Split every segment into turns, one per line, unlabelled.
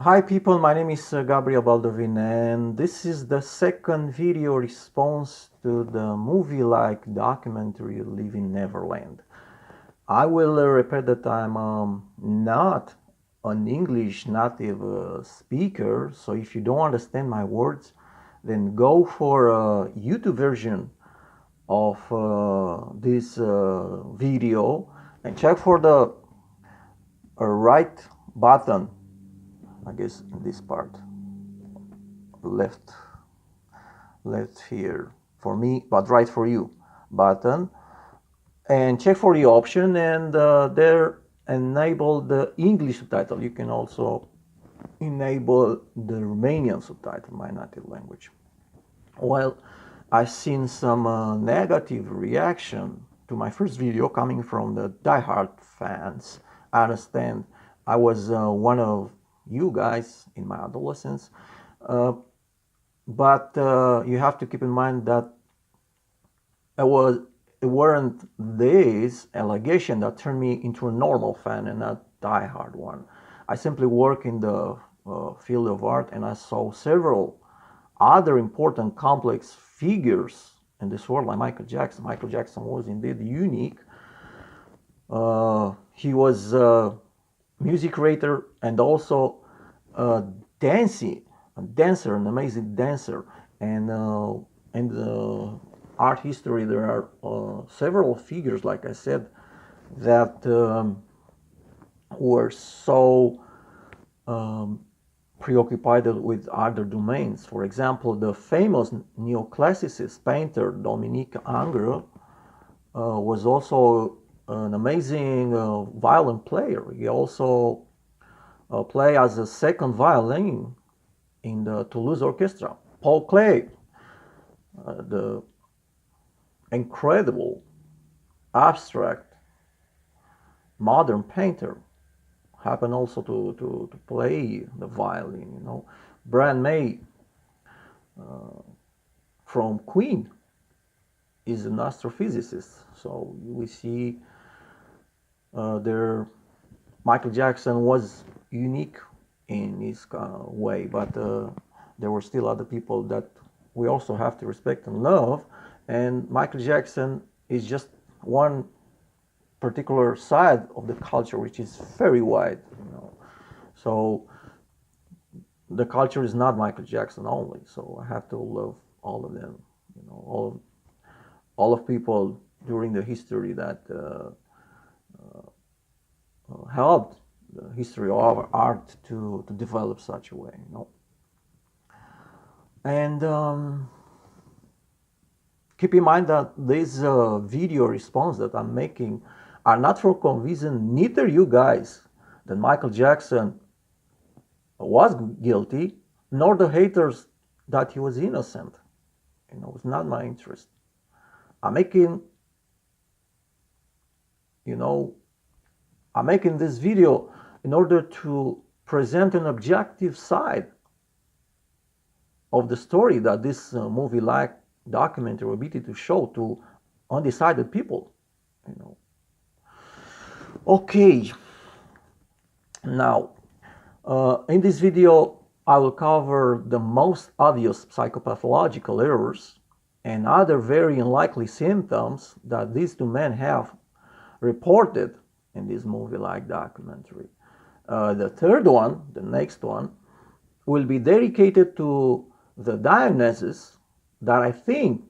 Hi people, my name is Gabriel Baldovin and this is the second video response to the movie-like documentary Living Neverland. I will repeat that I'm not an English native speaker, so if you don't understand my words, then go for a YouTube version of this video and check for the right button, I guess in this part, left here for me, but right for you button, and check for the option, and there enable the English subtitle. You can also enable the Romanian subtitle, my native language. Well, I've seen some negative reaction to my first video coming from the diehard fans. I understand I was one of you guys in my adolescence, but you have to keep in mind that it weren't this allegation that turned me into a normal fan and not diehard one. I simply work in the field of art, and I saw several other important complex figures in this world, like Michael Jackson. Michael Jackson was indeed unique. He was a music creator and also a dancer, an amazing dancer. And in the art history, there are several figures, like I said, that were so preoccupied with other domains. For example, the famous neoclassicist painter Dominique Ingres was also an amazing violin player. He also played as a second violin in the Toulouse Orchestra. Paul Klee, the incredible abstract modern painter, happened also to play the violin. You know, Brian May from Queen is an astrophysicist. So we see there Michael Jackson was unique in his way, but there were still other people that we also have to respect and love. And Michael Jackson is just one particular side of the culture, which is very wide. You know, so the culture is not Michael Jackson only. So I have to love all of them. You know, all of people during the history that helped the history of our art to develop such a way. You know, and keep in mind that this video response that I'm making are not for convincing neither you guys that Michael Jackson was guilty, nor the haters that he was innocent. You know, it's not my interest. I'm making, I'm making this video in order to present an objective side of the story that this movie-like documentary ability to show to undecided people. You know. Okay. Now, in this video, I will cover the most obvious psychopathological errors and other very unlikely symptoms that these two men have reported in this movie-like documentary. The third one, the next one, will be dedicated to the diagnosis that I think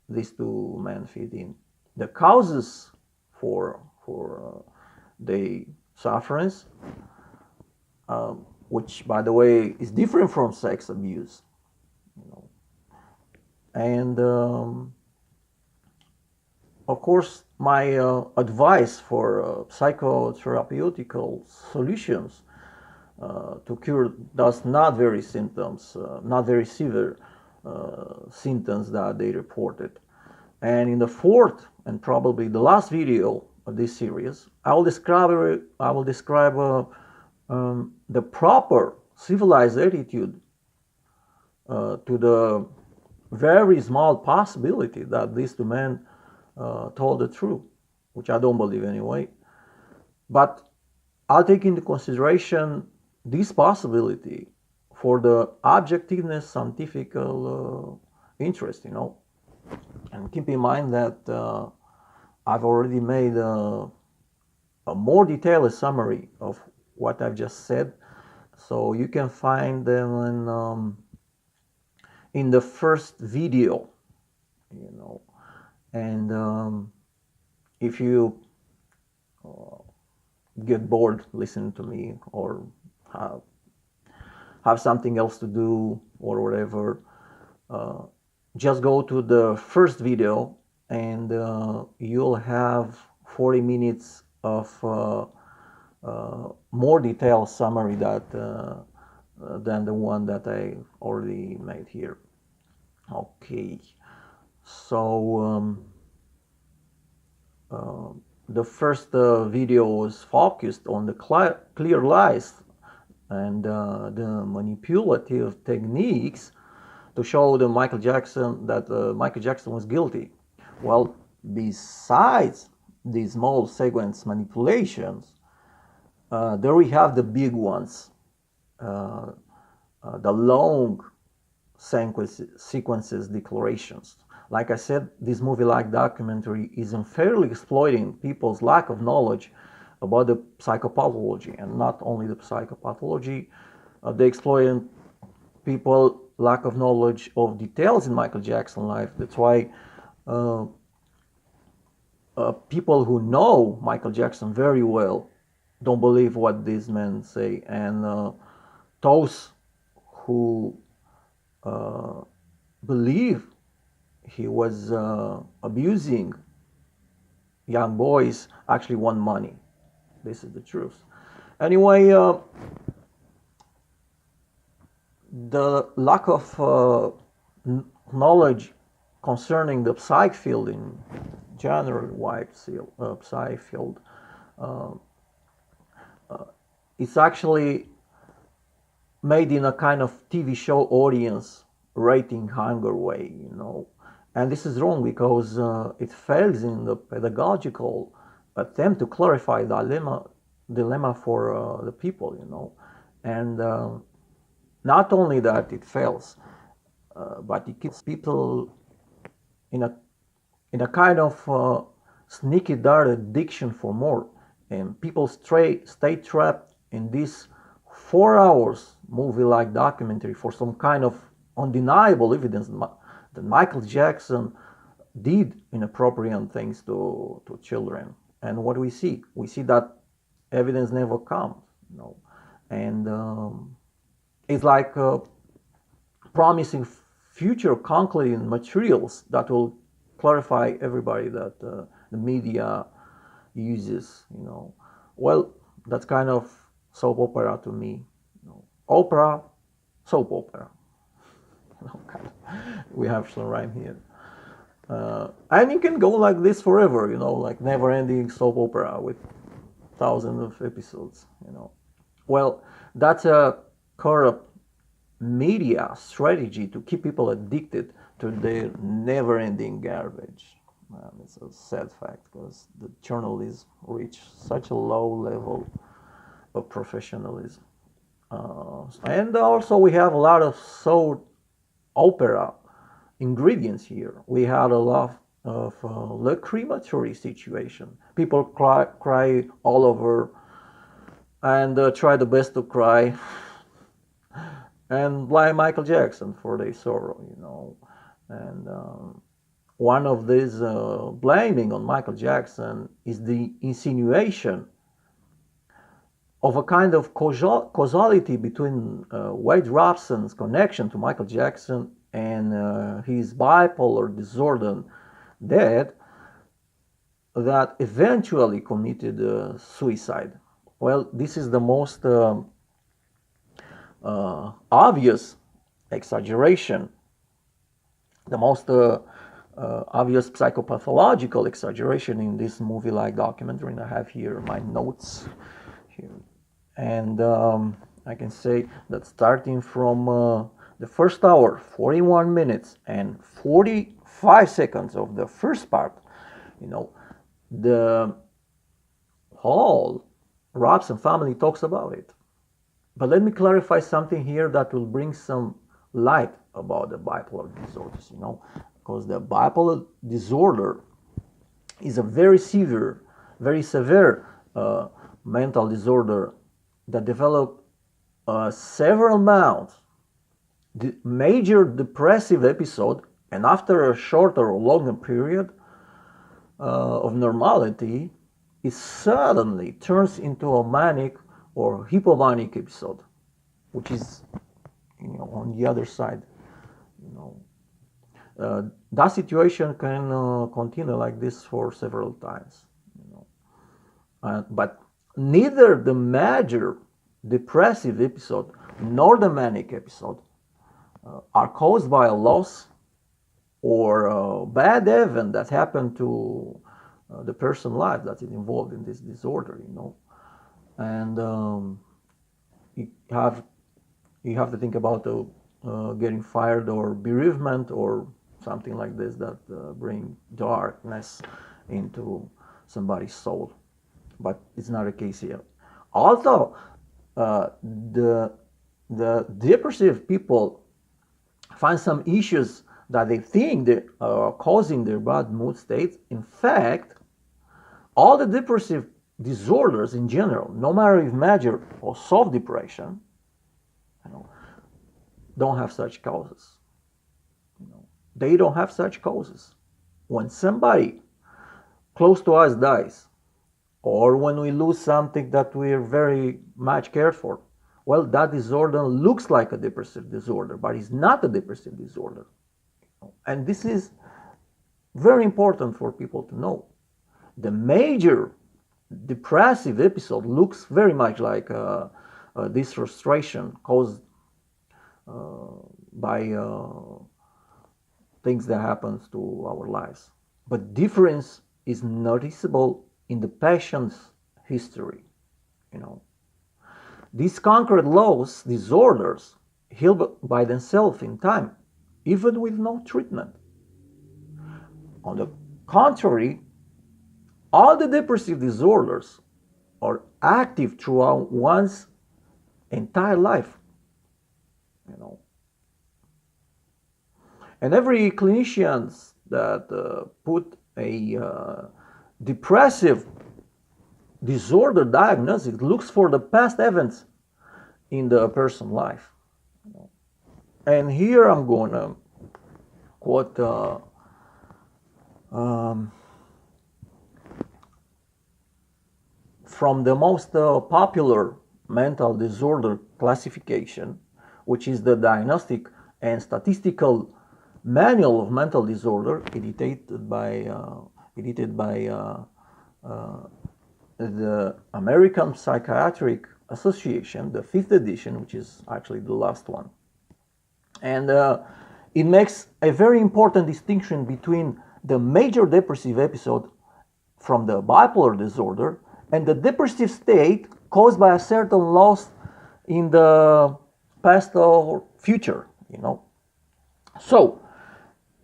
these two men fit in. The causes for the sufferance, which, by the way, is different from sex abuse. You know. And of course, my advice for psychotherapeutical solutions to cure those not very severe symptoms that they reported. And in the fourth and probably the last video of this series, I will describe the proper civilized attitude to the very small possibility that these two men told the truth, which I don't believe anyway. But I'll take into consideration this possibility for the objectiveness scientific interest, you know. And keep in mind that I've already made a more detailed summary of what I've just said, so you can find them in the first video, you know. And if you get bored listening to me, or have something else to do or whatever, just go to the first video, and you'll have 40 minutes of more detailed summary than the one that I already made here. Okay, so the first video was focused on the clear lies and the manipulative techniques to show the Michael Jackson was guilty. Well, besides these small sequence manipulations, there we have the big ones, the long sequences declarations. Like I said, this movie-like documentary is unfairly exploiting people's lack of knowledge about the psychopathology, and not only the psychopathology, they exploit people lack of knowledge of details in Michael Jackson's life. That's why people who know Michael Jackson very well don't believe what these men say, and those who believe he was abusing young boys actually want money. This is the truth. Anyway, the lack of knowledge concerning the psych field in general, psych field, it's actually made in a kind of TV show audience rating hunger way, you know. And this is wrong because it fails in the pedagogical attempt to clarify the dilemma for the people, you know. And not only that it fails, but it keeps people in a kind of sneaky dark addiction for more, and people stay trapped in this 4 hours movie-like documentary for some kind of undeniable evidence that Michael Jackson did inappropriate things to children. And what we see that evidence never comes, you know. And it's like promising future concluding materials that will clarify everybody that the media uses, you know. Well, that's kind of soap opera to me, you know. Opera, soap opera. Okay. We have some rhyme here. And you can go like this forever, you know, like never-ending soap opera with thousands of episodes, you know. Well, that's a corrupt media strategy to keep people addicted to their never-ending garbage. It's a sad fact because the journalists reach such a low level of professionalism. And also we have a lot of soap opera ingredients here. We had a lot of lacrimatory situation. People cry all over and try the best to cry and blame Michael Jackson for their sorrow, you know. And one of these blaming on Michael Jackson is the insinuation of a kind of causality between Wade Robson's connection to Michael Jackson and his bipolar disorder dad that eventually committed suicide. Well, this is the most obvious exaggeration, the most obvious psychopathological exaggeration in this movie-like documentary. And I have here my notes here. And I can say that starting from the first hour, 41 minutes and 45 seconds of the first part, you know, the whole Robson family talks about it. But let me clarify something here that will bring some light about the bipolar disorders, because the bipolar disorder is a very severe mental disorder that developed several months, the major depressive episode, and after a shorter or longer period of normality, it suddenly turns into a manic or hypomanic episode, which is, on the other side. That situation can continue like this for several times. But neither the major depressive episode nor the manic episode are caused by a loss or a bad event that happened to the person's life that is involved in this disorder, And you have to think about getting fired or bereavement or something like this that bring darkness into somebody's soul. But it's not the case here. Although the depressive people find some issues that they think they are causing their bad mood states, in fact, all the depressive disorders in general, no matter if major or soft depression, don't have such causes. They don't have such causes. When somebody close to us dies, or when we lose something that we're very much cared for, well, that disorder looks like a depressive disorder, but it's not a depressive disorder. And this is very important for people to know. The major depressive episode looks very much like this frustration caused by things that happens to our lives. But difference is noticeable in the patient's history. These concrete loss disorders heal by themselves in time, even with no treatment. On the contrary, all the depressive disorders are active throughout one's entire life. And every clinician that put a depressive disorder diagnosis looks for the past events in the person's life. And here I'm going to quote from the most popular mental disorder classification, which is the Diagnostic and Statistical Manual of Mental Disorder, edited by the American Psychiatric Association, the 5th edition, which is actually the last one. And it makes a very important distinction between the major depressive episode from the bipolar disorder and the depressive state caused by a certain loss in the past or future, So,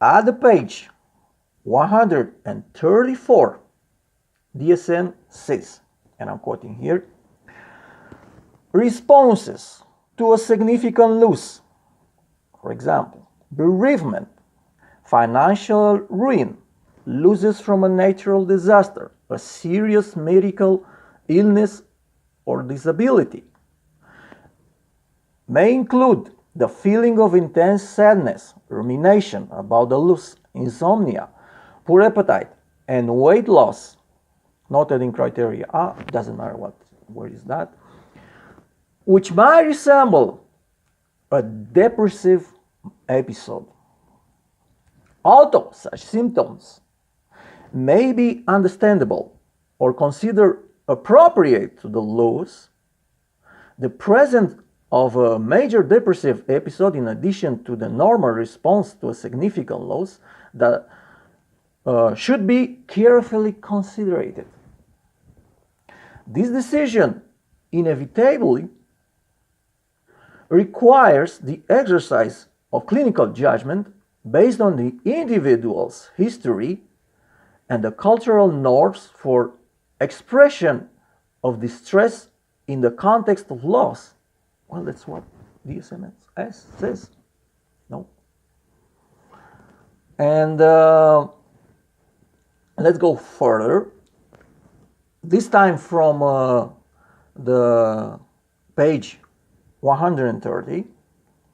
at the page 134, DSM says, and I'm quoting here, responses to a significant loss, for example, bereavement, financial ruin, losses from a natural disaster, a serious medical illness or disability, may include the feeling of intense sadness, rumination about the loss, insomnia, poor appetite, and weight loss, noted in criteria A, doesn't matter where is that, which might resemble a depressive episode. Although such symptoms may be understandable or considered appropriate to the loss, the presence of a major depressive episode, in addition to the normal response to a significant loss, that should be carefully considered. This decision inevitably requires the exercise of clinical judgment based on the individual's history and the cultural norms for expression of distress in the context of loss, Well, that's what DSM-S says. No. And let's go further. This time from the page 130,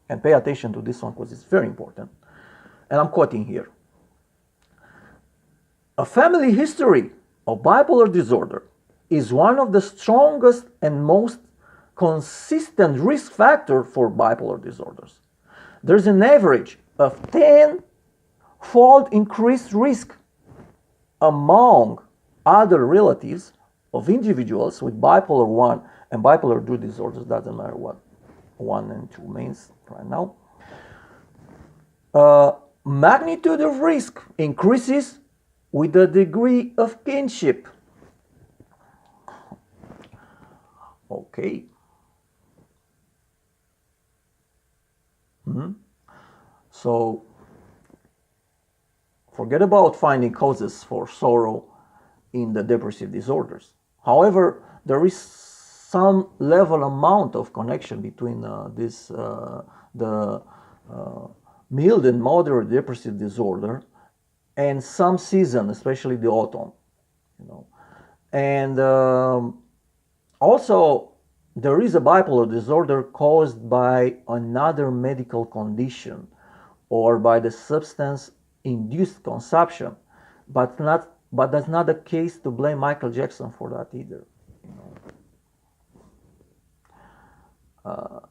and pay attention to this one because it's very important. And I'm quoting here. A family history of bipolar disorder is one of the strongest and most consistent risk factor for bipolar disorders. There's an average of 10-fold increased risk among other relatives of individuals with bipolar 1 and bipolar 2 disorders, doesn't matter what 1 and 2 means right now. Magnitude of risk increases with the degree of kinship. Okay. So, forget about finding causes for sorrow in the depressive disorders. However, there is some level amount of connection between the mild and moderate depressive disorder and some season, especially the autumn, And also, there is a bipolar disorder caused by another medical condition or by the substance-induced consumption, but that's not the case to blame Michael Jackson for that either.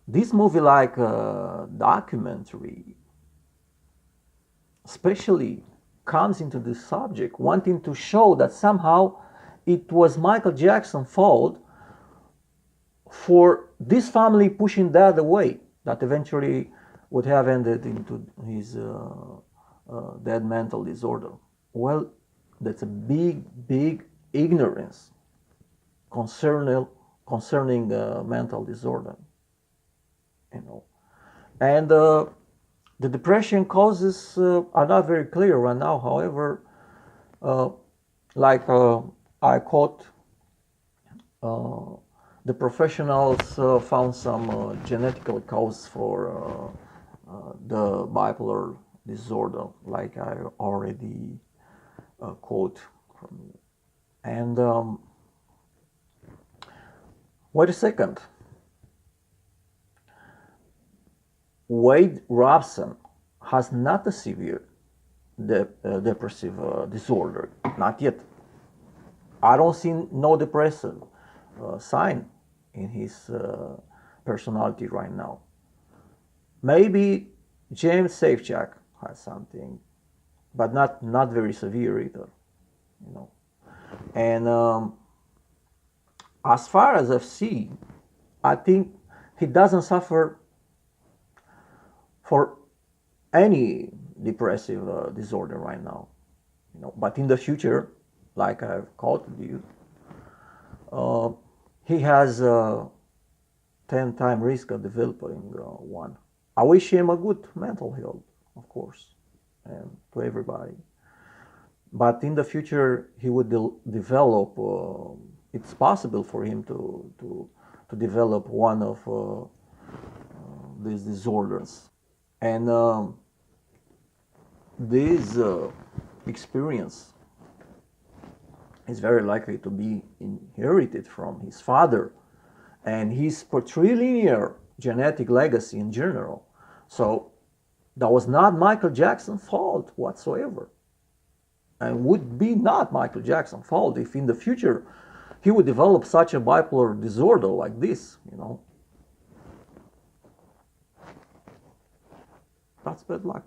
This movie-like documentary especially comes into this subject wanting to show that somehow it was Michael Jackson's fault for this family pushing that away, that eventually would have ended into his dead mental disorder. Well, that's a big ignorance concerning mental disorder, And the depression causes are not very clear right now. However, I quote, the professionals found some genetic cause for the bipolar disorder, like I already quote from you. And wait a second. Wade Robson has not a severe depressive disorder, not yet. I don't see no depressive sign in his personality right now. Maybe James Safechuck has something, but not very severe either, And as far as I've seen, I think he doesn't suffer for any depressive disorder right now, But in the future, like I've quoted you, he has a 10-time risk of developing one. I wish him a good mental health, of course, and to everybody. But in the future, he would develop. It's possible for him to develop one of these disorders, and this experience is very likely to be inherited from his father and his patrilineal genetic legacy in general. So that was not Michael Jackson's fault whatsoever, and would be not Michael Jackson's fault if in the future he would develop such a bipolar disorder like this, That's bad luck,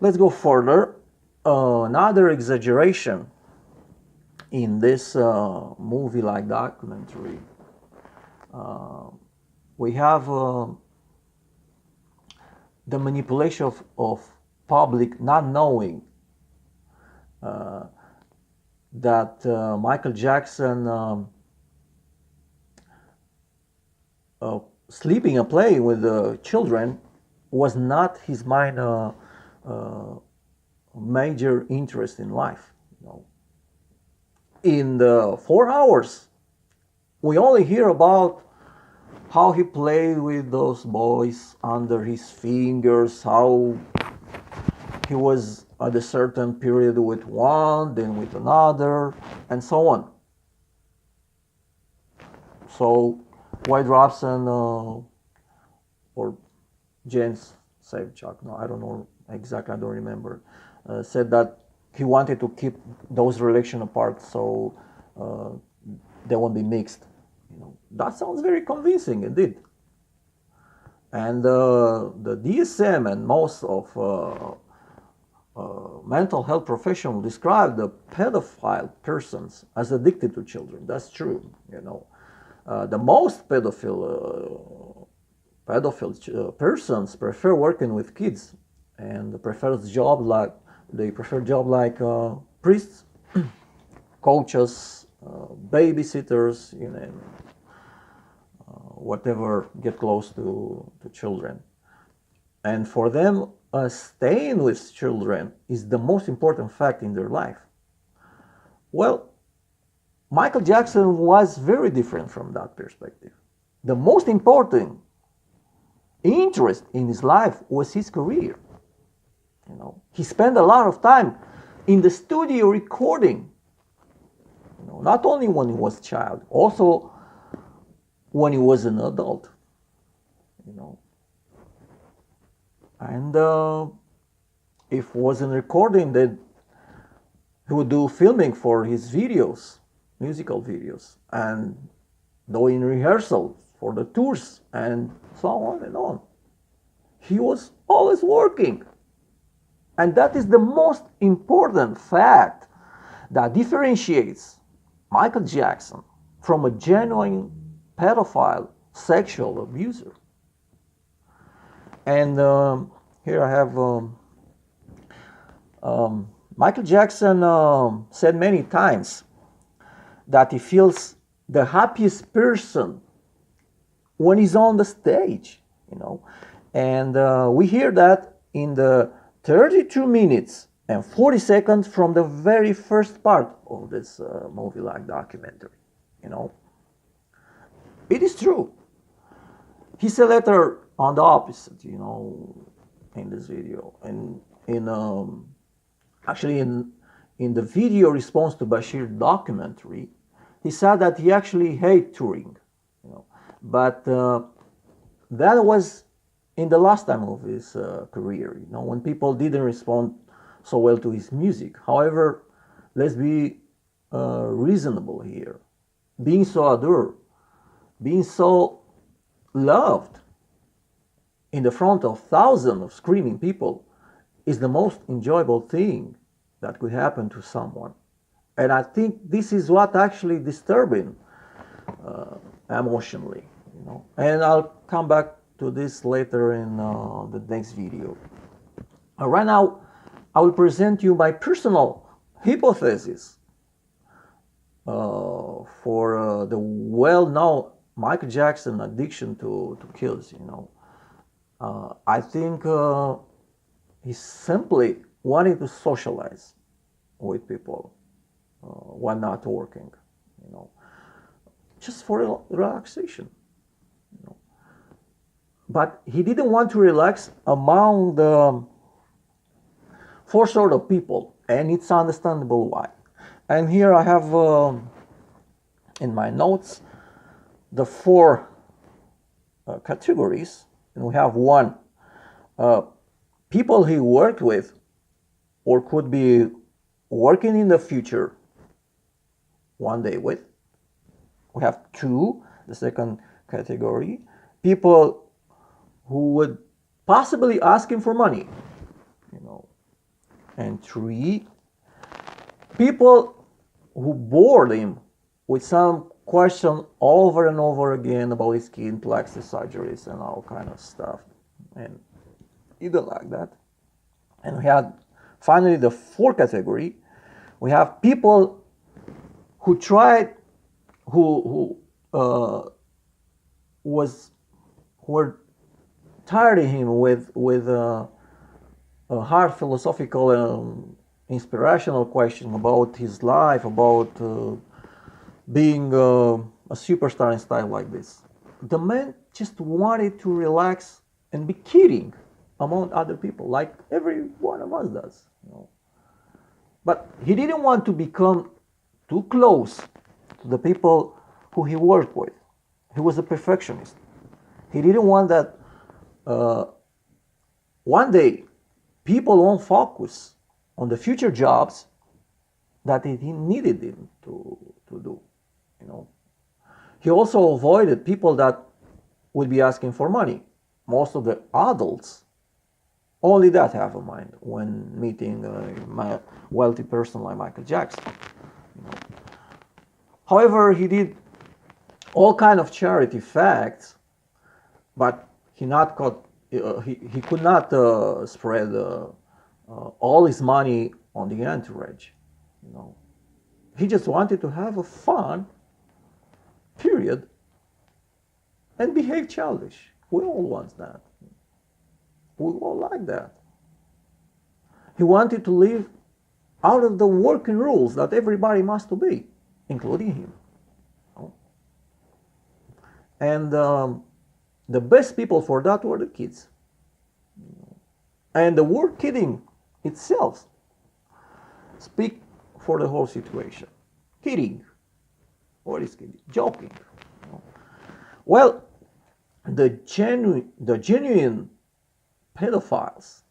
Let's go further. Another exaggeration in this movie-like documentary. We have the manipulation of public not knowing that Michael Jackson sleeping and playing with the children was not his major interest in life. In the 4 hours, we only hear about how he played with those boys under his fingers, how he was at a certain period with one, then with another, and so on. So Wade Robson or James Safechuck, no, I don't know exactly, I don't remember, said that he wanted to keep those relations apart so they won't be mixed. You know, that sounds very convincing indeed. And the DSM and most of mental health professionals describe the pedophile persons as addicted to children. That's true, you know. The most pedophile persons prefer working with kids and they prefer job like priests, coaches, babysitters, you know, whatever get close to children. And for them, staying with children is the most important fact in their life. Well, Michael Jackson was very different from that perspective. The most important interest in his life was his career. You know, he spent a lot of time in the studio recording. You know, not only when he was a child, also when he was an adult. You know, and if it wasn't recording, then he would do filming for his videos, musical videos, and doing rehearsals for the tours, and so on and on. He was always working. And that is the most important fact that differentiates Michael Jackson from a genuine pedophile sexual abuser. And here I have Michael Jackson said many times that he feels the happiest person when he's on the stage, you know. And we hear that in the 32 minutes and 40 seconds from the very first part of this movie-like documentary, you know. It is true. He said later on the opposite, you know, in this video. And actually in the video response to Bashir's documentary, he said that he actually hated touring, you know. But that was in the last time of his career, you know, when people didn't respond so well to his music. However, let's be reasonable here. Being so adored, being so loved in the front of thousands of screaming people is the most enjoyable thing that could happen to someone. And I think this is what actually disturbing emotionally, you know. And I'll come back to this later in the next video. Right now, I will present you my personal hypothesis for the well-known Michael Jackson addiction to kills, you know. I think he simply wanted to socialize with people when not working, you know, just for relaxation, you know. But he didn't want to relax among the four sort of people, and it's understandable why. And here I have in my notes the four categories, and we have one, people he worked with or could be working in the future one day with. We have two, the second category, people who would possibly ask him for money, you know. And three, people who bored him with some question over and over again about his skin, plastic surgeries and all kind of stuff, and he didn't like that. And we had finally the fourth category. We have people who tried, who were tiring him with a hard philosophical inspirational question about his life, about being a superstar and stuff like this. the man just wanted to relax and be kidding among other people, like every one of us does. But he didn't want to become too close to the people who he worked with. He was a perfectionist. He didn't want that one day people won't focus on the future jobs that he needed him to do. He also avoided people that would be asking for money. Most of the adults only that have a mind when meeting a wealthy person like Michael Jackson. However, he did all kind of charity facts, but he could not spread all his money on the entourage. He just wanted to have a fun period and behave childish. We all want that. We all like that. He wanted to live out of the working rules that everybody must obey, including him. And the best people for that were the kids. And the word kidding itself speaks for the whole situation. Kidding. What is kidding? Joking. Well, the genuine pedophiles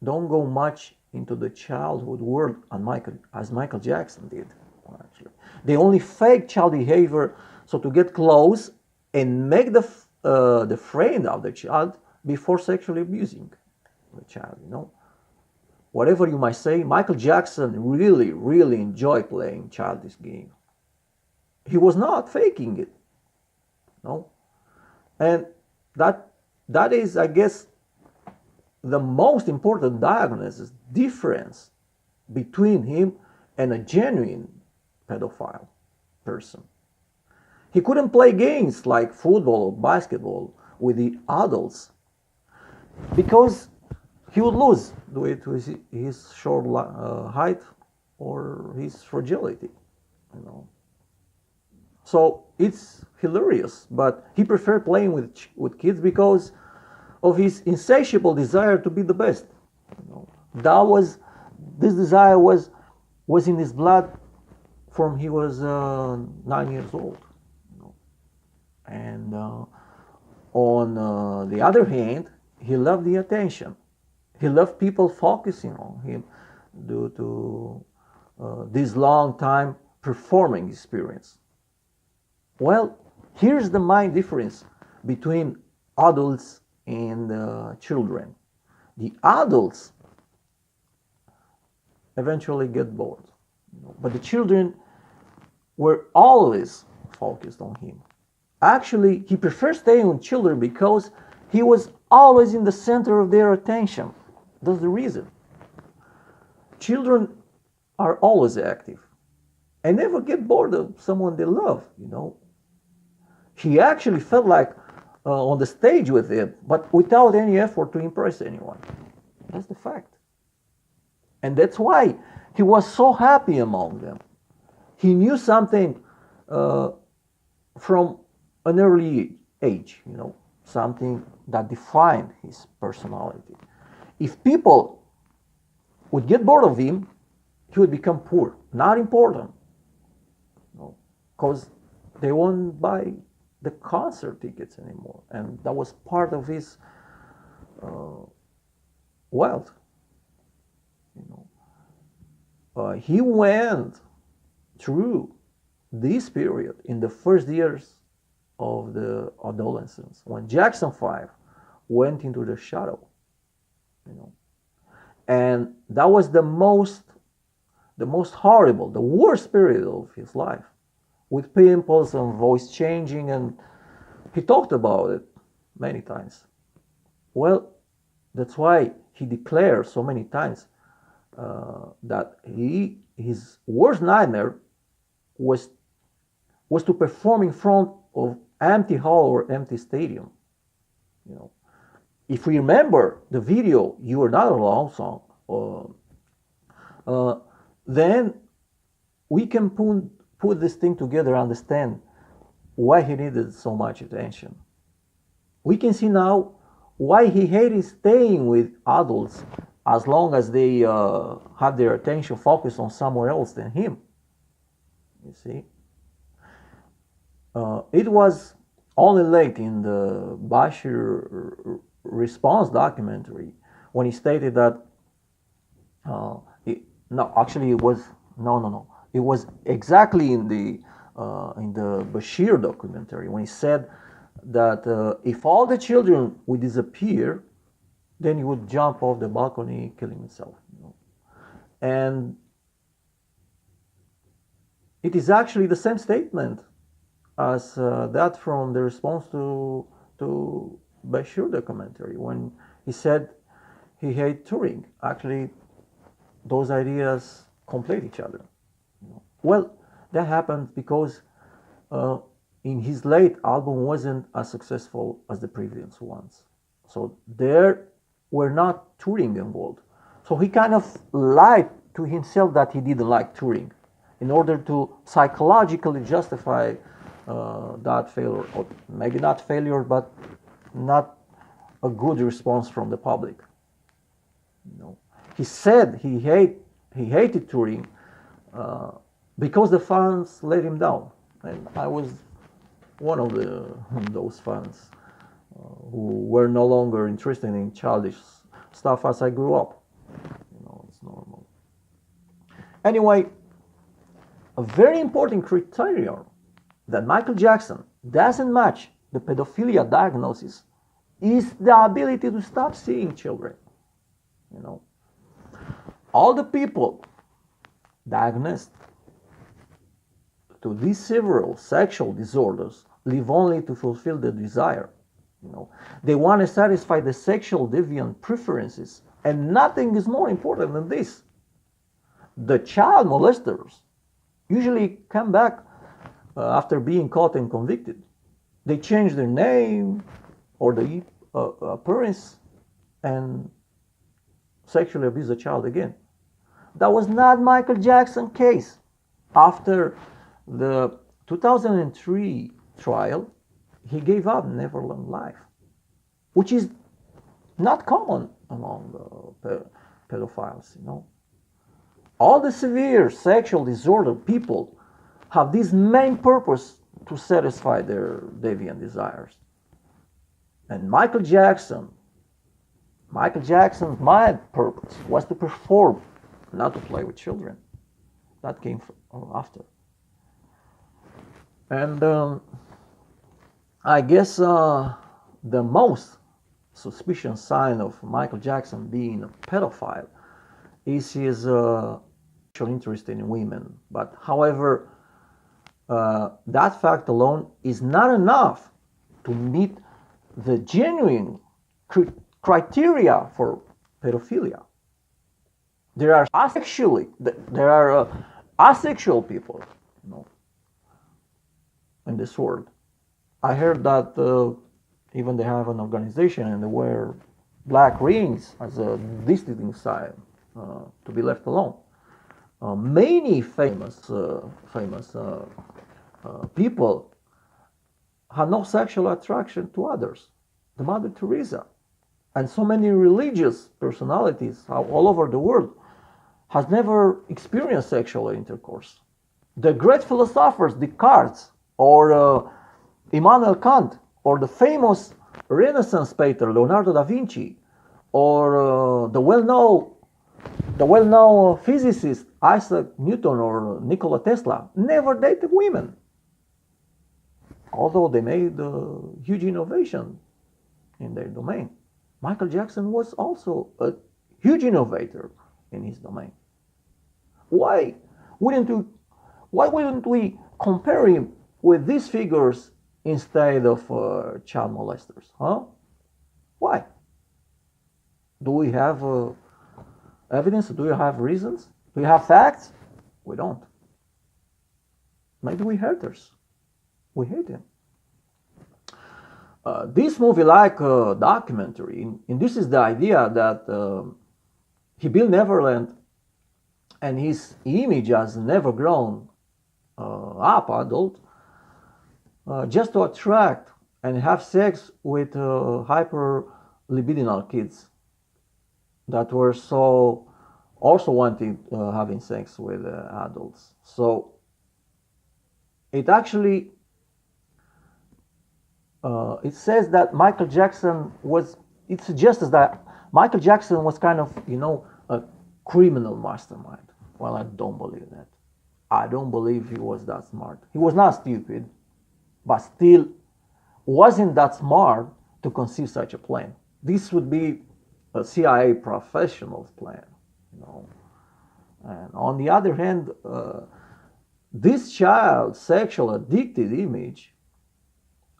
don't go much into the childhood world as Michael Jackson did, actually. They only fake child behavior so to get close and make the friend of the child before sexually abusing the child, Whatever you might say, Michael Jackson really, really enjoyed playing childish game. He was not faking it, And that is, I guess, the most important diagnosis difference between him and a genuine pedophile person. He couldn't play games like football or basketball with the adults because he would lose due to his short height or his fragility. So it's hilarious, but he preferred playing with kids because of his insatiable desire to be the best. This desire was in his blood from he was 9 years old. And on the other hand, he loved the attention. He loved people focusing on him due to this long time performing experience. Well, here's the main difference between adults and children. The adults eventually get bored, but the children were always focused on him. Actually, he preferred staying with children because he was always in the center of their attention. That's the reason. Children are always active and never get bored of someone they love, He actually felt like on the stage with him, but without any effort to impress anyone. That's the fact. And that's why he was so happy among them. He knew something from an early age, something that defined his personality. If people would get bored of him, he would become poor, not important, because they won't buy the concert tickets anymore, and that was part of his wealth. He went through this period in the first years of the adolescence when Jackson 5 went into the shadow, and that was the most horrible, the worst period of his life, with pimples and voice changing, and he talked about it many times. Well, that's why he declared so many times that his worst nightmare was to perform in front of empty hall or empty stadium. If we remember the video "You Are Not Alone" song, then we can put this thing together, understand why he needed so much attention. We can see now why he hated staying with adults as long as they had their attention focused on somewhere else than him. You see? It was only late in the Bashir response documentary when he stated that it was exactly in the Bashir documentary when he said that if all the children would disappear, then he would jump off the balcony, killing himself. And it is actually the same statement as that from the response to Bashir documentary when he said he hated touring. Actually, those ideas complete each other. Well, that happened because in his late album wasn't as successful as the previous ones. So there were not touring involved. So he kind of lied to himself that he didn't like touring in order to psychologically justify that failure, or maybe not failure, but not a good response from the public. He said he hated touring because the fans let him down, and I was one of those fans who were no longer interested in childish stuff as I grew up. It's normal. Anyway, a very important criterion that Michael Jackson doesn't match the pedophilia diagnosis is the ability to stop seeing children. All the people diagnosed to these several sexual disorders live only to fulfill the desire. They want to satisfy the sexual deviant preferences, and nothing is more important than this. The child molesters usually come back after being caught and convicted. They change their name or the appearance and sexually abuse a child again. That was not Michael Jackson's case. After the 2003 trial, he gave up Neverland life, which is not common among pedophiles. All the severe sexual disorder people have this main purpose to satisfy their deviant desires. And Michael Jackson's main purpose was to perform, not to play with children. That came after. And I guess the most suspicious sign of Michael Jackson being a pedophile is his sexual interest in women. But however, that fact alone is not enough to meet the genuine criteria for pedophilia. There are asexual people, in this world. I heard that even they have an organization and they wear black rings as a distancing sign to be left alone. Many famous people had no sexual attraction to others. The Mother Teresa and so many religious personalities all over the world has never experienced sexual intercourse. The great philosophers Descartes or Immanuel Kant or the famous Renaissance painter Leonardo da Vinci or the well-known physicist Isaac Newton or Nikola Tesla never dated women, although they made a huge innovation in their domain. Michael Jackson was also a huge innovator in his domain. Why wouldn't we compare him with these figures instead of child molesters? Why? Do we have evidence? Do we have reasons? Do we have facts? We don't. Maybe we haters. We hate him. This movie-like documentary induces the idea that he built Neverland and his image as never grown up adult just to attract and have sex with hyper libidinal kids that were so also wanting having sex with adults. So it actually it says that Michael Jackson was. It suggests that Michael Jackson was kind of, a criminal mastermind. Well, I don't believe that. I don't believe he was that smart. He was not stupid, but still wasn't that smart to conceive such a plan. This would be a CIA professional's plan, And on the other hand, this child's sexual addicted image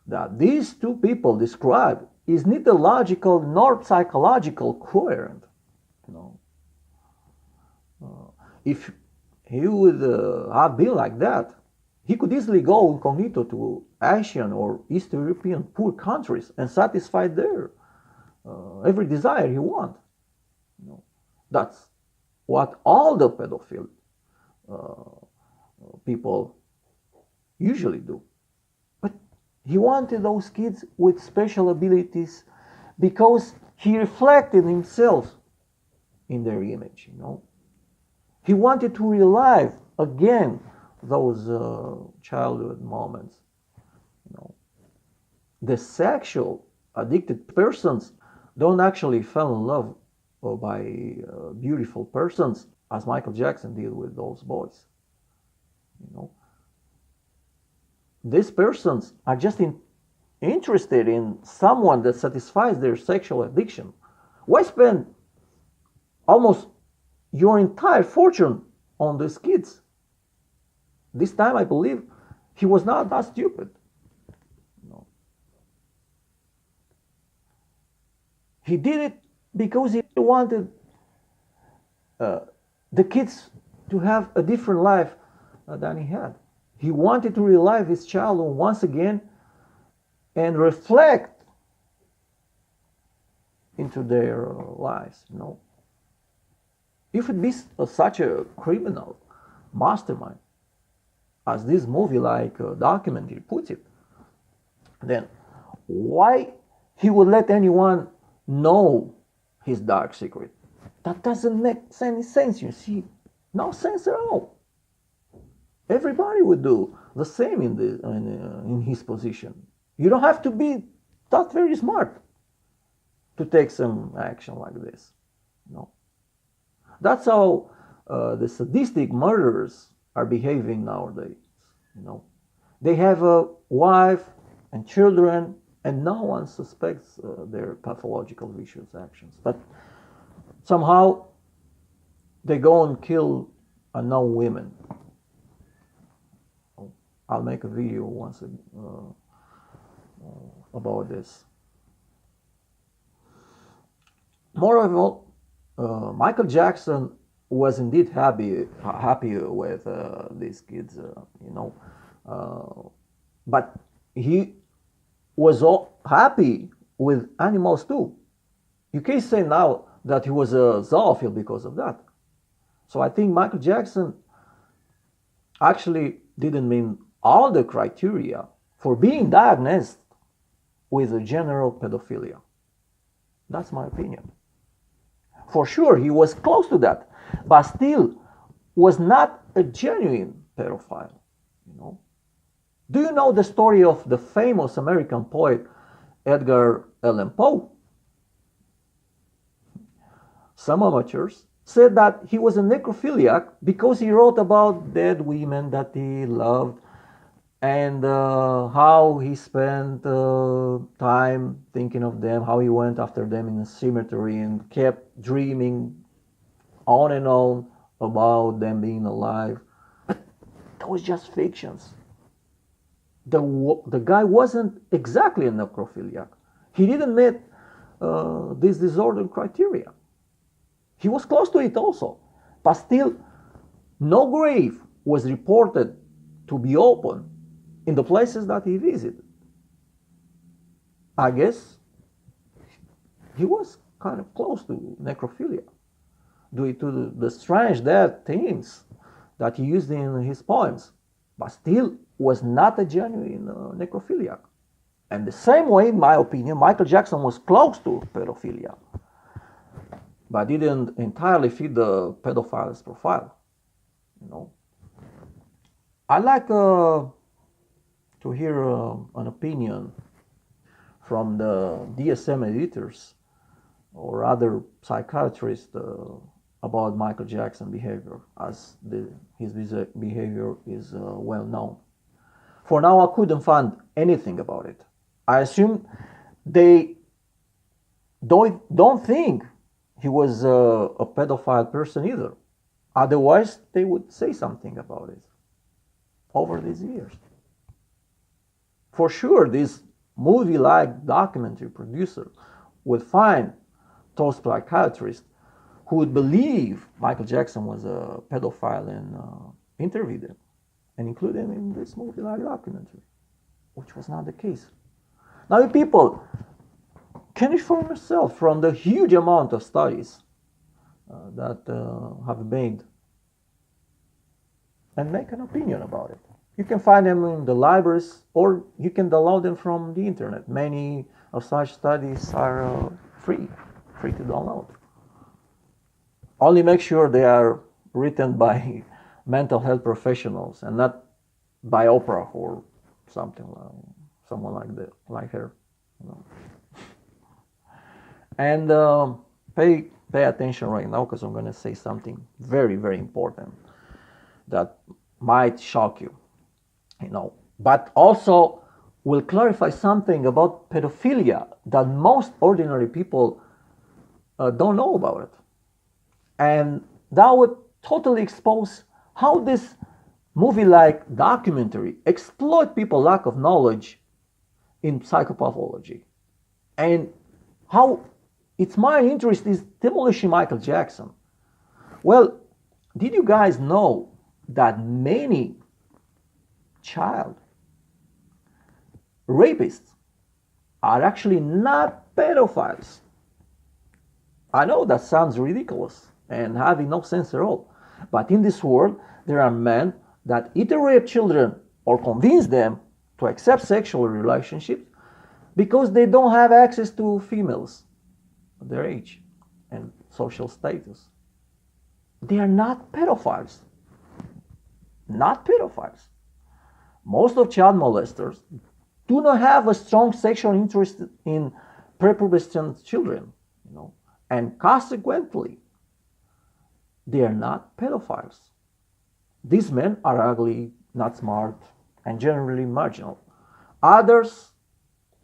that these two people describe is neither logical nor psychological coherent. If he would have been like that, he could easily go incognito to Asian or East European poor countries and satisfy their every desire he wants. That's what all the pedophile people usually do. But he wanted those kids with special abilities because he reflected himself in their image, He wanted to relive again those childhood moments. The sexual addicted persons don't actually fall in love by beautiful persons as Michael Jackson did with those boys. These persons are just interested in someone that satisfies their sexual addiction. Why spend almost your entire fortune on these kids? This time, I believe, he was not that stupid. He did it because he wanted the kids to have a different life than he had. He wanted to relive his childhood once again and reflect into their lives, If it be such a criminal mastermind as this movie like documentary puts it, then why he would let anyone know his dark secret? That doesn't make any sense, you see. No sense at all. Everybody would do the same in his position. You don't have to be that very smart to take some action like this. That's how the sadistic murderers are behaving nowadays. They have a wife and children, and no one suspects their pathological vicious actions. But somehow they go and kill unknown women. I'll make a video once about this. Moreover, Michael Jackson was indeed happy with these kids, but he was happy with animals too. You can't say now that he was a zoophile because of that. So I think Michael Jackson actually didn't meet all the criteria for being diagnosed with a general pedophilia. That's my opinion. For sure, he was close to that, but still was not a genuine pedophile. Do you know the story of the famous American poet Edgar Allan Poe? Some amateurs said that he was a necrophiliac because he wrote about dead women that he loved and how he spent time thinking of them, how he went after them in a cemetery and kept dreaming on and on about them being alive. But that was just fictions. The guy wasn't exactly a necrophiliac. He didn't meet this disorder criteria. He was close to it also, but still no grave was reported to be open in the places that he visited. I guess he was kind of close to necrophilia due to the strange dead things that he used in his poems. but still was not a genuine necrophiliac. And the same way, in my opinion, Michael Jackson was close to pedophilia, but didn't entirely fit the pedophile's profile. You know, I like to hear an opinion from the DSM editors or other psychiatrists about Michael Jackson's behavior, as his behavior is well known. For now, I couldn't find anything about it. I assume they don't think he was a pedophile person either. Otherwise, they would say something about it over these years. For sure, this movie-like documentary producer would find those psychiatrists who would believe Michael Jackson was a pedophile and interview them and include them in this movie-like documentary, which was not the case. Now, you people, can inform yourself from the huge amount of studies that have made and make an opinion about it. You can find them in the libraries or you can download them from the internet. Many of such studies are free to download. Only make sure they are written by mental health professionals and not by Oprah or someone like her. You know. And pay attention right now, because I'm going to say something very, very important that might shock you, but also will clarify something about pedophilia that most ordinary people don't know about it. And that would totally expose how this movie-like documentary exploit people's lack of knowledge in psychopathology, and how its main interest is demolishing Michael Jackson. Well, did you guys know that many child rapists are actually not pedophiles? I know that sounds ridiculous and having no sense at all, but in this world there are men that either rape children or convince them to accept sexual relationships because they don't have access to females of their age and social status. They are not pedophiles. Not pedophiles. Most of child molesters do not have a strong sexual interest in prepubescent children, and consequently, they are not pedophiles. These men are ugly, not smart, and generally marginal. Others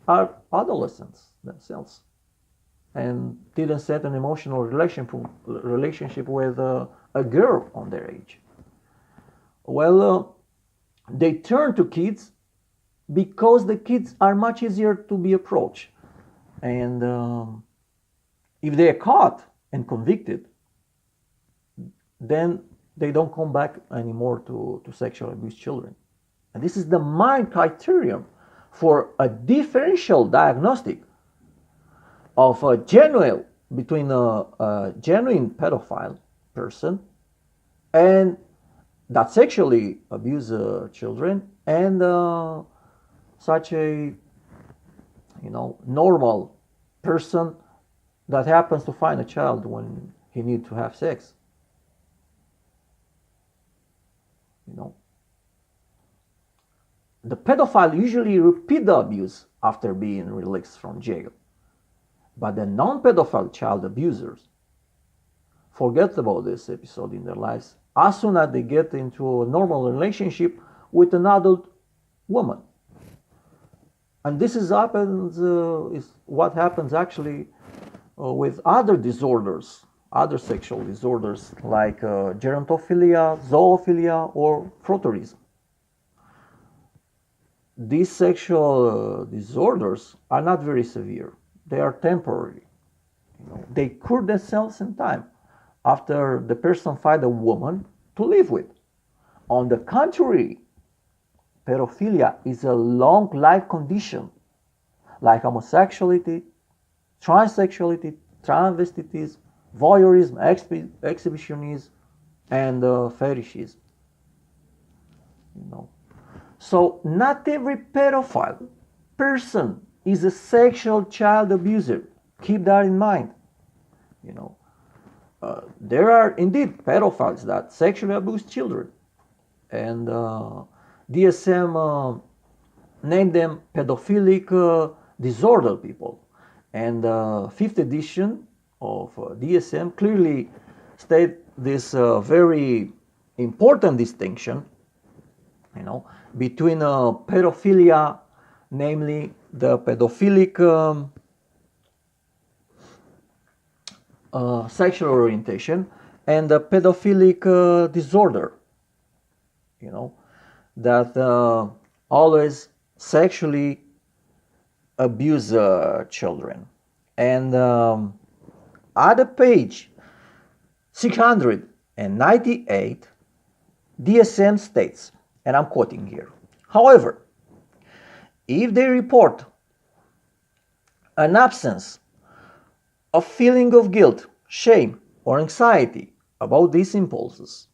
are adolescents themselves and didn't set an emotional relationship with a girl on their age. Well, they turn to kids because the kids are much easier to be approached. And if they are caught and convicted, then they don't come back anymore to sexually abuse children. And this is the main criterion for a differential diagnostic of a genuine between a genuine pedophile person and that sexually abuse children and such a normal person that happens to find a child when he needs to have sex. The pedophile usually repeat the abuse after being released from jail. But the non-pedophile child abusers forget about this episode in their lives as soon as they get into a normal relationship with an adult woman. And this is what happens actually with other disorders, other sexual disorders like gerontophilia, zoophilia, or frotteurism. These sexual disorders are not very severe. They are temporary. They cure themselves in time after the person finds a woman to live with. On the contrary, pedophilia is a long life condition, like homosexuality, transsexuality, transvestitism, voyeurism, exhibitionism, and fetishism. So not every pedophile person is a sexual child abuser. Keep that in mind. You know, there are indeed pedophiles that sexually abuse children, and DSM named them pedophilic disorder people. And fifth edition of DSM clearly state this very important distinction, you know, between pedophilia, namely the pedophilic sexual orientation, and the pedophilic disorder, you know, that always sexually abuse children. And at the page 698, DSM states, and I'm quoting here, however, if they report an absence of feeling of guilt, shame, or anxiety about these impulses,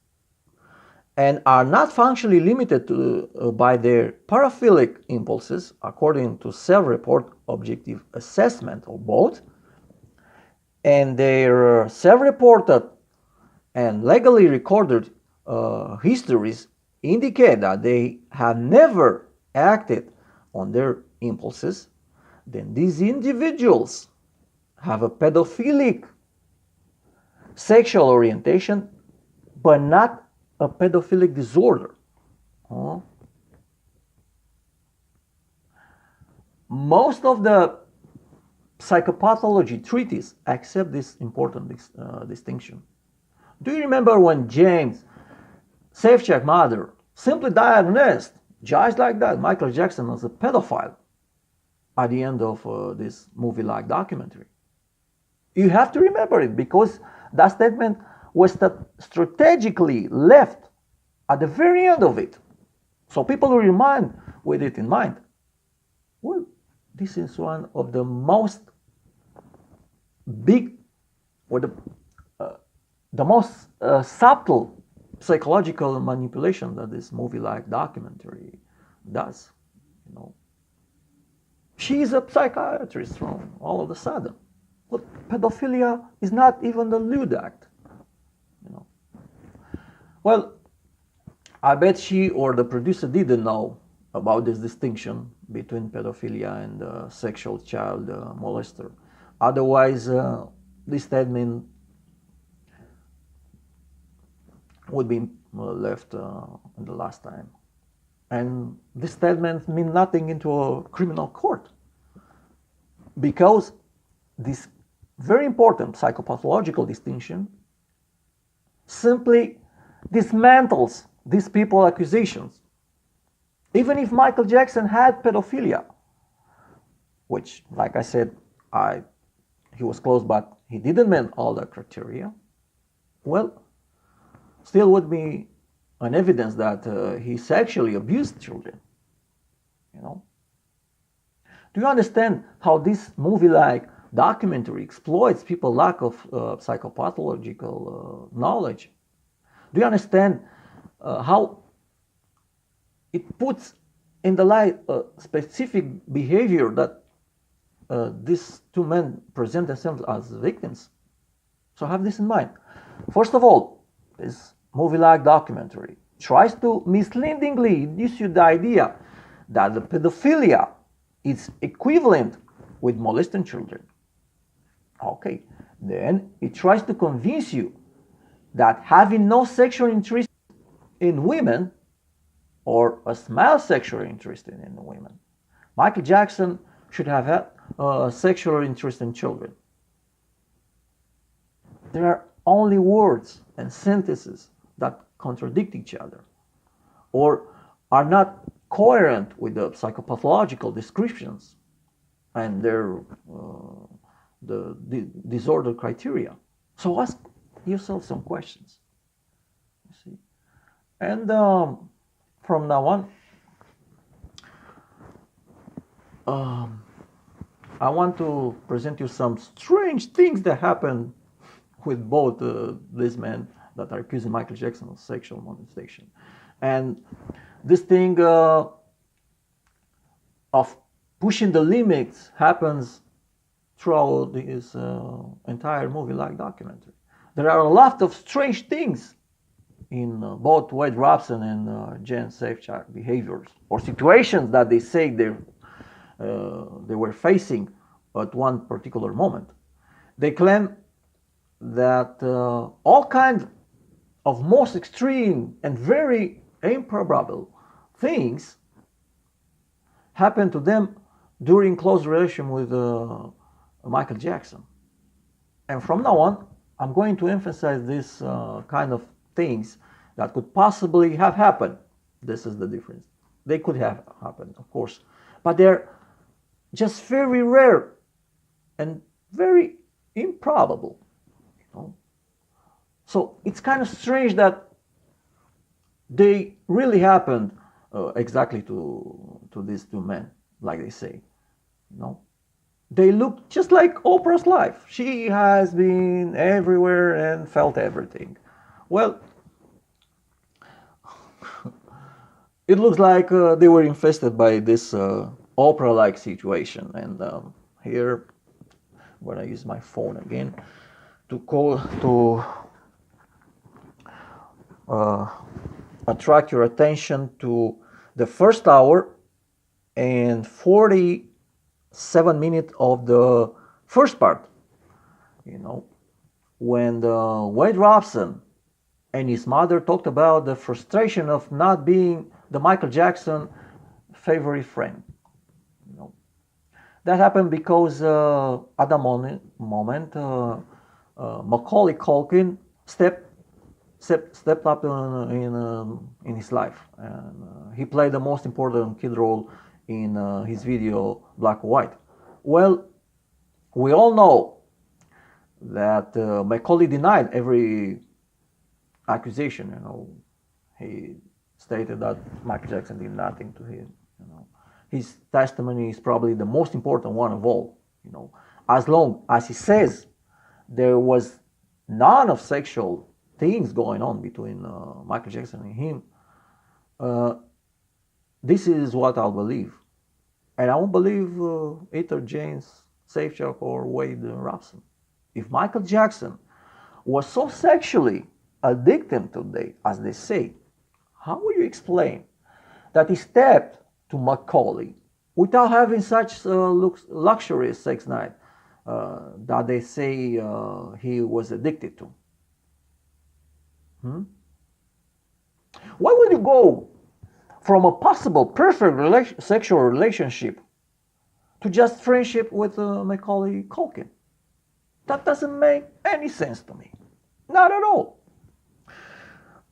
and are not functionally limited to, by their paraphilic impulses, according to self-report objective assessment of both, and their self-reported and legally recorded histories indicate that they have never acted on their impulses, then these individuals have a pedophilic sexual orientation, but not a pedophilic disorder. Most of the psychopathology treatises accept this important distinction. Do you remember when James Safechuck mother simply diagnosed, just like that, Michael Jackson as a pedophile at the end of this movie-like documentary? You have to remember it, because that statement was strategically left at the very end of it, so people will remind with it in mind. Well, this is one of the most big, or the most subtle psychological manipulation that this movie-like documentary does. You know, she's a psychiatrist from all of a sudden. But pedophilia is not even the lewd act. You know. Well, I bet she or the producer didn't know about this distinction between pedophilia and sexual child molester. Otherwise, this statement would be left in the last time. And this statement means nothing into a criminal court, because this very important psychopathological distinction simply dismantles these people's accusations. Even if Michael Jackson had pedophilia, which, like I said, he was close, but he didn't meet all the criteria, well, still would be an evidence that he sexually abused children. You know? Do you understand how this movie-like documentary exploits people's lack of psychopathological knowledge? Do you understand how it puts in the light specific behavior that these two men present themselves as victims? So have this in mind. First of all, this movie-like documentary tries to misleadingly induce you the idea that the pedophilia is equivalent with molesting children. Okay, then it tries to convince you that having no sexual interest in women, or a small sexual interest in women, Michael Jackson should have had a sexual interest in children. There are only words and sentences that contradict each other, or are not coherent with the psychopathological descriptions and their the disorder criteria. So ask yourself some questions. You see, and from now on, I want to present you some strange things that happen with both these men that are accusing Michael Jackson of sexual molestation. And this thing of pushing the limits happens throughout this entire movie-like documentary. There are a lot of strange things in both Wade Robson and James Safechuck behaviors or situations that they say they were facing at one particular moment. They claim that all kinds of most extreme and very improbable things happened to them during close relation with Michael Jackson. And from now on, I'm going to emphasize this kind of things that could possibly have happened. This is the difference. They could have happened, of course, but they're just very rare and very improbable. You know? So it's kind of strange that they really happened exactly to these two men, like they say. You know, they look just like Oprah's life. She has been everywhere and felt everything. Well, it looks like they were infested by this Oprah-like situation. And here, when I use my phone again to call to attract your attention to the first hour and 47 minutes of the first part. You know, when Wade Robson and his mother talked about the frustration of not being the Michael Jackson favorite friend. You know, that happened because at the moment Macaulay Caulking stepped up in his life, and he played the most important kid role in his video Black or White. Well, we all know that Macaulay denied every accusation. You know, he stated that Michael Jackson did nothing to him. You know, his testimony is probably the most important one of all. You know, as long as he says there was none of sexual things going on between Michael Jackson and him, this is what I'll believe. And I won't believe either James Safechuck or Wade Robson. If Michael Jackson was so sexually addicted today, as they say, how will you explain that he stepped to Macaulay without having such luxurious sex night that they say he was addicted to? Why would you go from a possible perfect sexual relationship to just friendship with Macaulay Caulking? That doesn't make any sense to me. Not at all.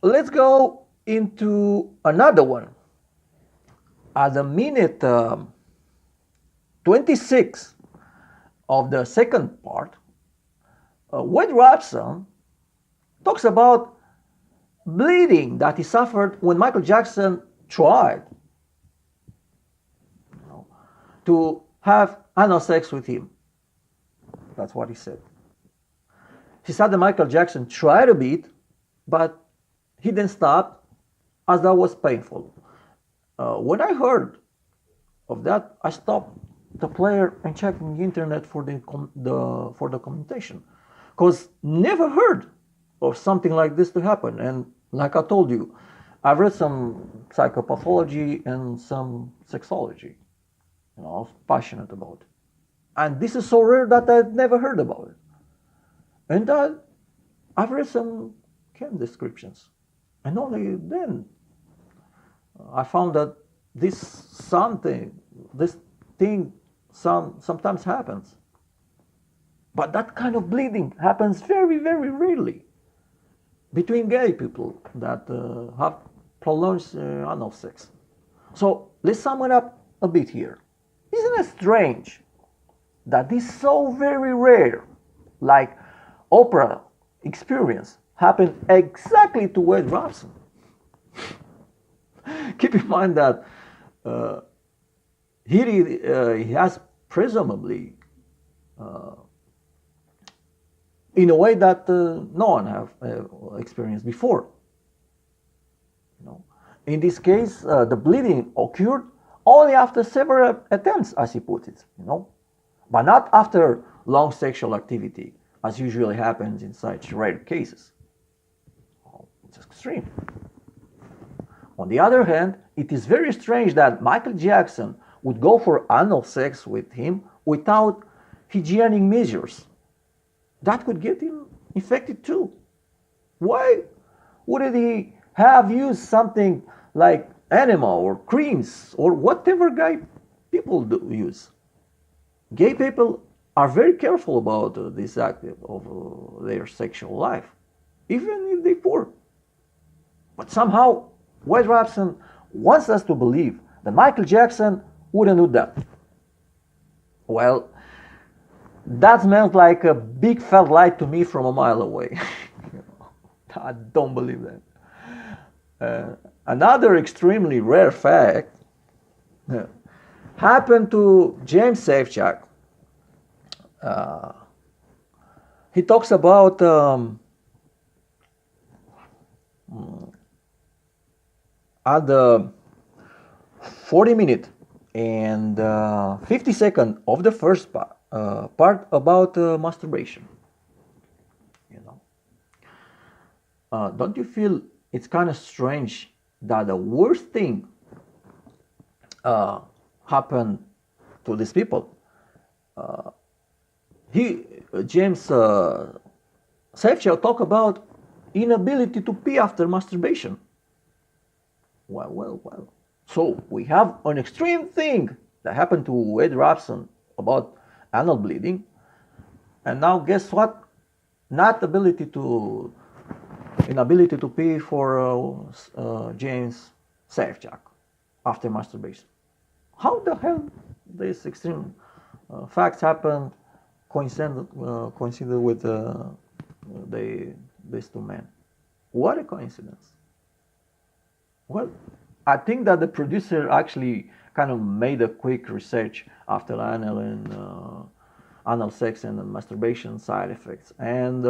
Let's go into another one. At the minute 26 of the second part, Wade Robson talks about bleeding that he suffered when Michael Jackson tried to have anal sex with him. That's what he said. He said that Michael Jackson tried a bit, but he didn't stop, as that was painful. When I heard of that, I stopped the player and checked the internet for the documentation, because never heard of something like this to happen. And like I told you, I've read some psychopathology and some sexology. You know, I was passionate about it. And this is so rare that I've never heard about it. And I've read some chem descriptions. And only then I found that this thing sometimes happens. But that kind of bleeding happens very, very rarely between gay people that have prolonged anal sex. So let's sum it up a bit here. Isn't it strange that this so very rare, like Oprah experience, happened exactly to Wade Robson? Keep in mind that he has presumably, in a way that no one have experienced before. You know, in this case, the bleeding occurred only after several attempts, as he put it, but not after long sexual activity, as usually happens in such rare cases. It's extreme. On the other hand, it is very strange that Michael Jackson would go for anal sex with him without hygienic measures. That could get him infected too. Why wouldn't he have used something like enema or creams or whatever gay people use? Gay people are very careful about this aspect of their sexual life, even if they're poor. But somehow, Wade Robson wants us to believe that Michael Jackson wouldn't do that. Well, that smelled like a big fat lie to me from a mile away. I don't believe that. Another extremely rare fact happened to James Safechuck. He talks about at the 40-minute and 50-second of the first part about masturbation. Don't you feel it's kind of strange that the worst thing happened to these people? James Safechuck talk about inability to pee after masturbation. Well. So we have an extreme thing that happened to Wade Robson about anal bleeding, and now guess what? Inability to pee for James Safechuck after masturbation. How the hell these extreme facts happen coincided with these two men? What a coincidence! Well, I think that the producer actually kind of made a quick research after anal sex and masturbation side effects, and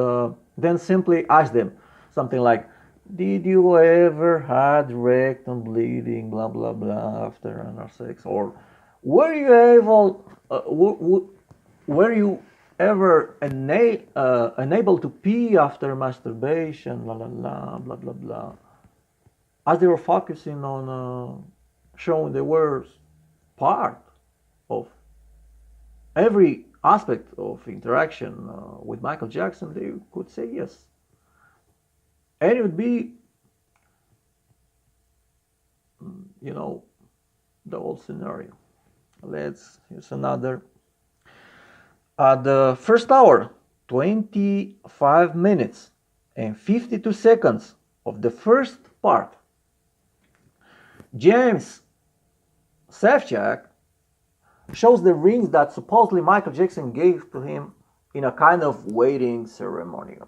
then simply asked them something like, "Did you ever had rectum bleeding, blah blah blah, after anal sex, or were you ever unable to pee after masturbation, blah blah blah blah blah blah?" As they were focusing on showing the worst part of every aspect of interaction with Michael Jackson, they could say yes. And it would be, the whole scenario. Here's another. At the first hour, 25 minutes and 52 seconds of the first part, James Safechuck shows the rings that supposedly Michael Jackson gave to him in a kind of wedding ceremony.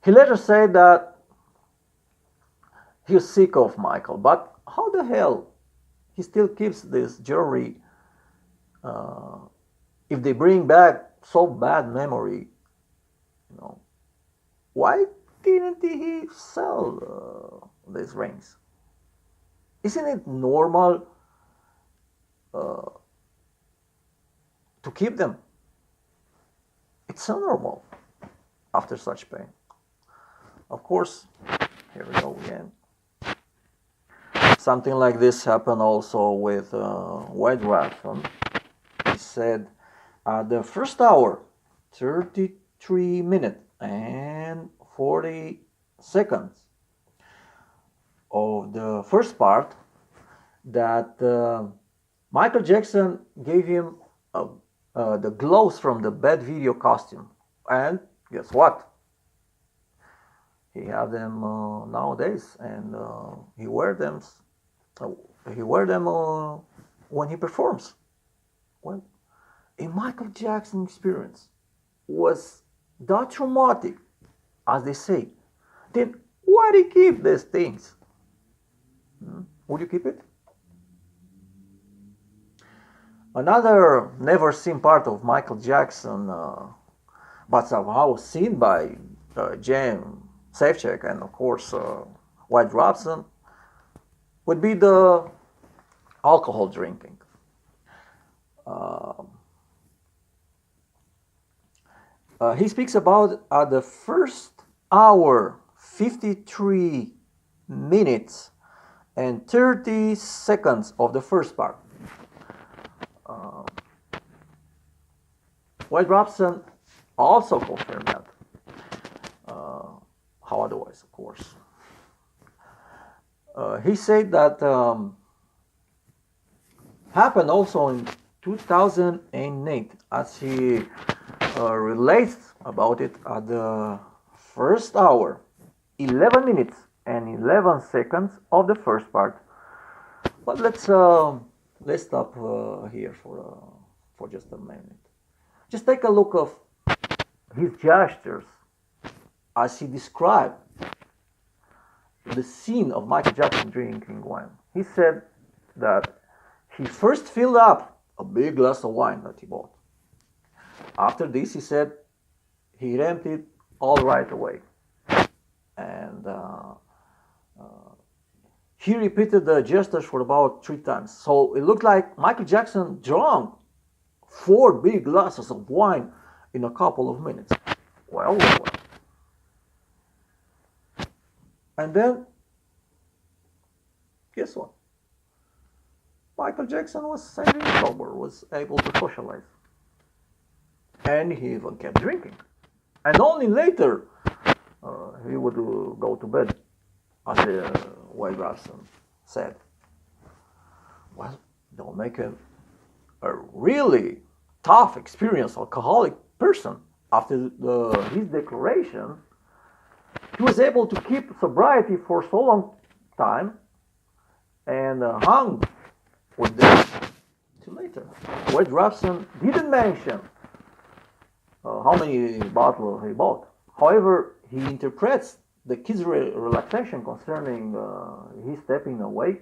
He later said that he was sick of Michael, but how the hell he still keeps this jewelry if they bring back so bad memory? Why didn't he sell these rings? Isn't it normal to keep them? It's so normal after such pain. Of course, here we go again. Something like this happened also with Wade Robson. He said at the first hour, 33 minutes and 40 seconds of the first part, that Michael Jackson gave him the gloves from the bad video costume. And guess what? He have them nowadays, and he wear them. When he performs. Well, a Michael Jackson experience was that traumatic, as they say. Then why do you keep these things? Would you keep it? Another never seen part of Michael Jackson, but somehow seen by James Safechuck and of course Wade Robson, would be the alcohol drinking. He speaks about at the first hour, 53 minutes and 30 seconds of the first part. Wade Robson also confirmed that. How otherwise, of course. He said that happened also in 2008, as he relates about it at the first hour, 11 minutes and 11 seconds of the first part. But let's stop here for just a minute. Just take a look of his gestures as he described the scene of Michael Jackson drinking wine. He said that he first filled up a big glass of wine that he bought. After this, he said he emptied all right away. And he repeated the gestures for about 3 times. So it looked like Michael Jackson drank 4 big glasses of wine in a couple of minutes. Well. And then, guess what? Michael Jackson was semi sober, was able to socialize. And he even kept drinking. And only later he would go to bed, as Wade Robson said. Well, don't make a really tough experience alcoholic person. After his declaration, he was able to keep sobriety for so long time and hung with them till later. Wade Robson didn't mention how many bottles he bought. However, he interprets the kids' relaxation concerning his stepping away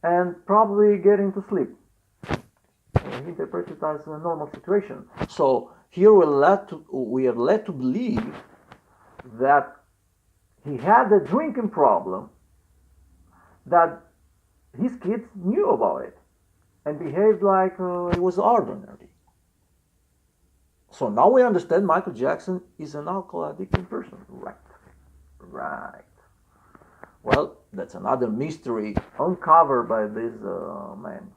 and probably getting to sleep. He interprets it as a normal situation. So here we are led to believe that he had a drinking problem, that his kids knew about it and behaved like it was ordinary. So now we understand Michael Jackson is an alcohol-addicted person. Right. Well, that's another mystery uncovered by this man.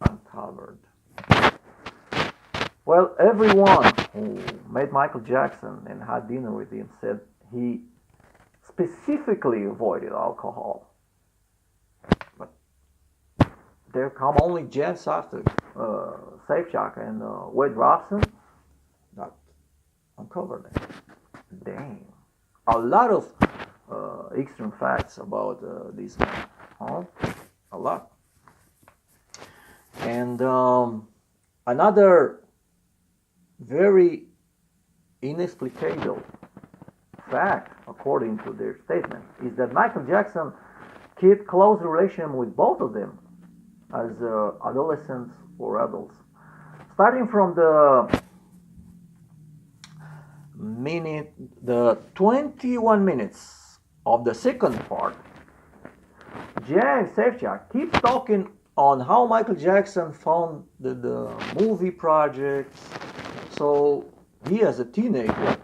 Uncovered. Well, everyone who met Michael Jackson and had dinner with him said he specifically avoided alcohol. But there come only James Safechuck and Wade Robson that uncovered it. Damn. A lot of extreme facts about this man. Huh? A lot. And another very inexplicable fact, according to their statement, is that Michael Jackson kept close relation with both of them as adolescents or adults. Starting from the 21 minutes of the second part, James Safechuck keeps talking on how Michael Jackson found the movie projects, so he as a teenager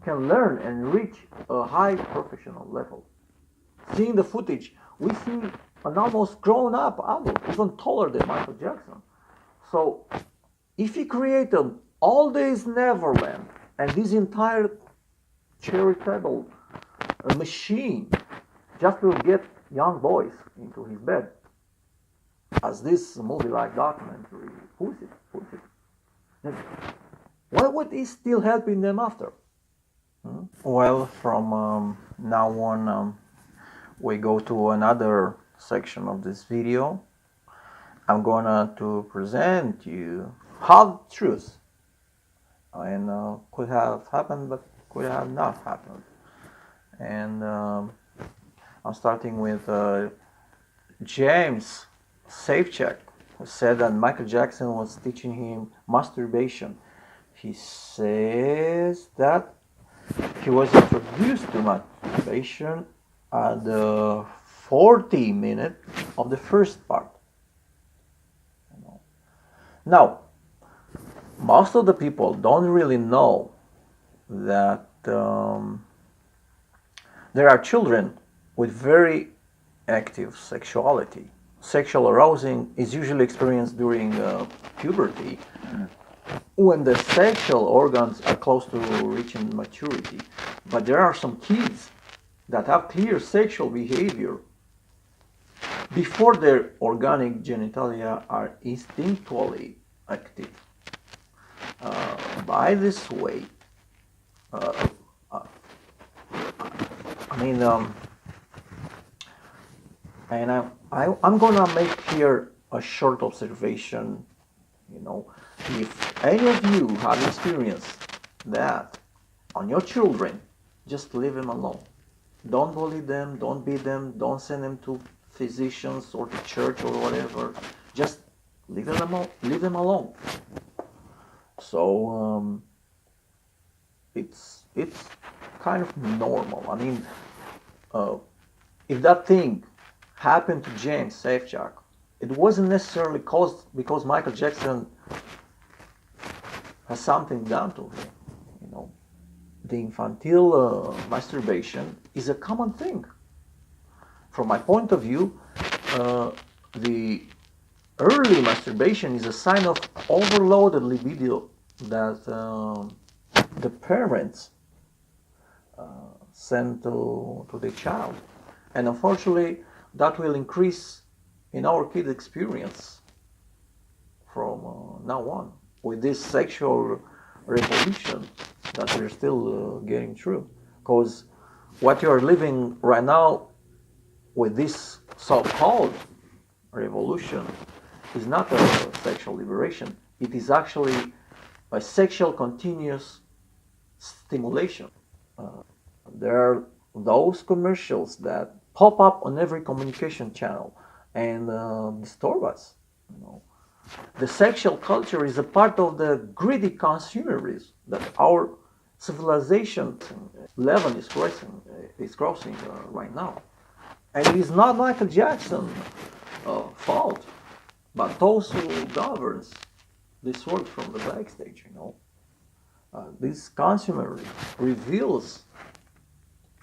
can learn and reach a high professional level. Seeing the footage, we see an almost grown-up adult, even taller than Michael Jackson. So if he created all this Neverland and this entire charitable machine just to get young boys into his bed, as this movie-like documentary puts it, then why would he still helping them after? Well, from now on, we go to another section of this video. I'm gonna to present you hard truths, and could have happened, but could have not happened. And I'm starting with James Safechuck, who said that Michael Jackson was teaching him masturbation. He says that he was introduced to masturbation at the 40 minutes of the first part. Now, most of the people don't really know that there are children with very active sexuality. Sexual arousing is usually experienced during puberty, when the sexual organs are close to reaching maturity. But there are some kids that have clear sexual behavior before their organic genitalia are instinctually active. By this way, and I'm gonna make here a short observation. If any of you have experienced that on your children, just leave them alone. Don't bully them, don't beat them, don't send them to physicians or to church or whatever. Just leave them alone. So it's kind of normal. I mean, if that thing happened to James Safechuck, it wasn't necessarily caused because Michael Jackson has something done to him. The infantile masturbation is a common thing. From my point of view, the early masturbation is a sign of overloaded libido that the parents send to the child. And unfortunately, that will increase in our kids' experience from now on with this sexual revolution that we're still getting through. Because what you are living right now with this so-called revolution is not a sexual liberation. It is actually a sexual continuous stimulation. There are those commercials that pop up on every communication channel and disturb us. The sexual culture is a part of the greedy consumerism that our civilization level is crossing right now. And it is not Michael Jackson's fault, but those who governs this world from the backstage. This consumerism reveals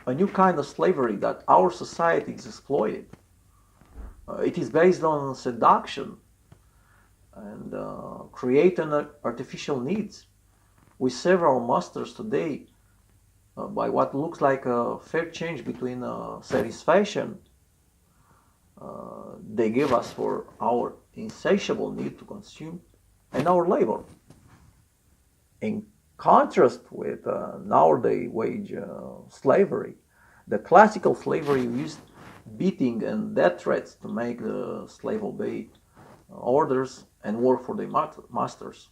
a new kind of slavery that our society is exploited. It is based on seduction and creating artificial needs. We several masters today by what looks like a fair change between satisfaction they give us for our insatiable need to consume and our labor. In contrast with nowadays wage slavery, the classical slavery used beating and death threats to make the slave obey orders and work for their masters.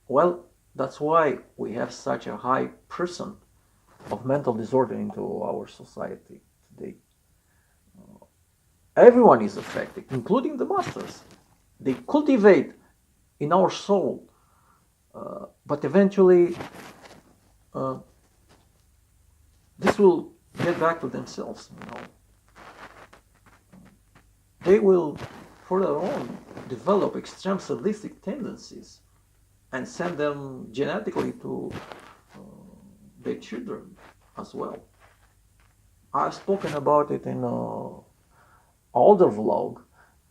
Well, that's why we have such a high percent of mental disorder into our society today. Everyone is affected, including the masters. They cultivate in our soul, but eventually this will get back to themselves. They will further on develop extreme sadistic tendencies and send them genetically to their children as well. I've spoken about it in an older vlog,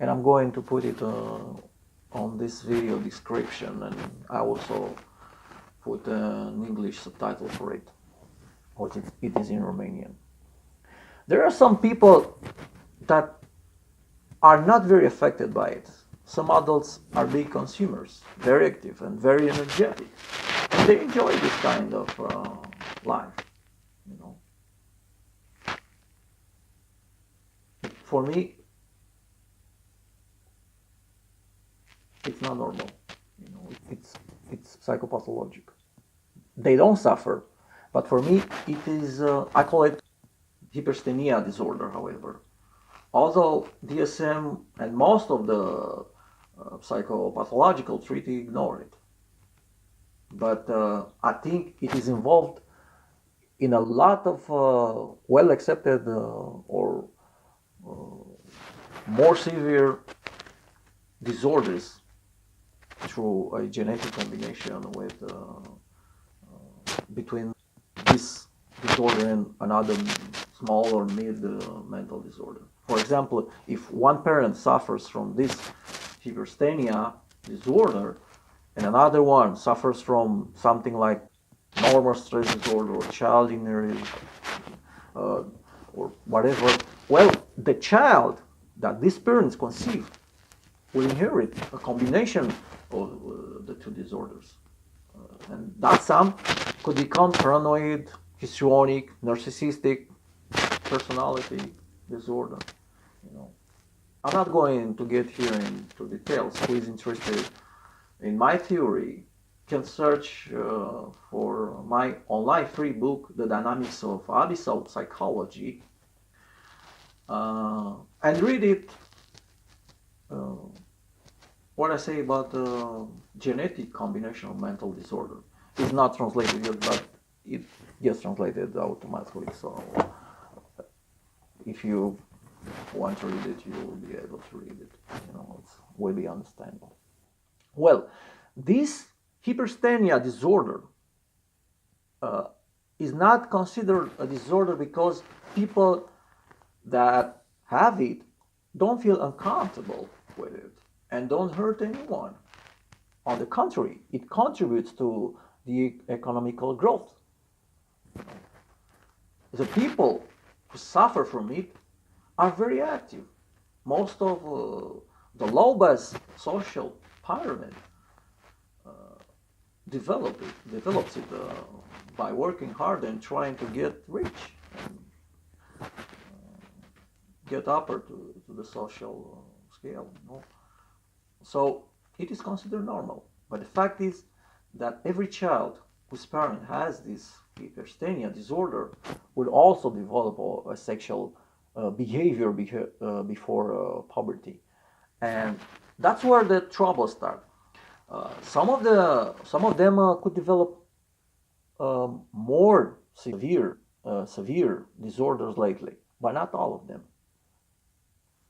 and I'm going to put it on this video description, and I also put an English subtitle for it, which it is in Romanian. There are some people that are not very affected by it. Some adults are big consumers, very active and very energetic, and they enjoy this kind of life. For me, it's not normal. It's psychopathological. They don't suffer, but for me, it is. I call it hypersthenia disorder. However, although DSM and most of the psychopathological treaty ignore it, but I think it is involved in a lot of well accepted or more severe disorders through a genetic combination with between this disorder and another small or mid mental disorder. For example, if one parent suffers from this hypersthenia disorder and another one suffers from something like normal stress disorder or child inner or whatever, well, the child that these parents conceive will inherit a combination of the two disorders. And that some could become paranoid, histrionic, narcissistic personality disorder. I'm not going to get here into details. Who is interested in my theory can search for my online free book, The Dynamics of Abyssal Psychology, and read it. What I say about genetic combination of mental disorder is not translated yet, but it gets translated automatically. So if you want to read it, you will be able to read it. It will be understandable. Well, this hypersthenia disorder is not considered a disorder because people that have it don't feel uncomfortable with it and don't hurt anyone. On the contrary, it contributes to the economical growth. The people who suffer from it are very active. Most of the lowest social pyramid develops it by working hard and trying to get rich and get upper to the social scale. So it is considered normal. But the fact is that every child whose parent has this hypersthenia disorder will also develop a sexual behavior before puberty, and that's where the trouble starts. Some of them could develop more severe disorders lately, but not all of them.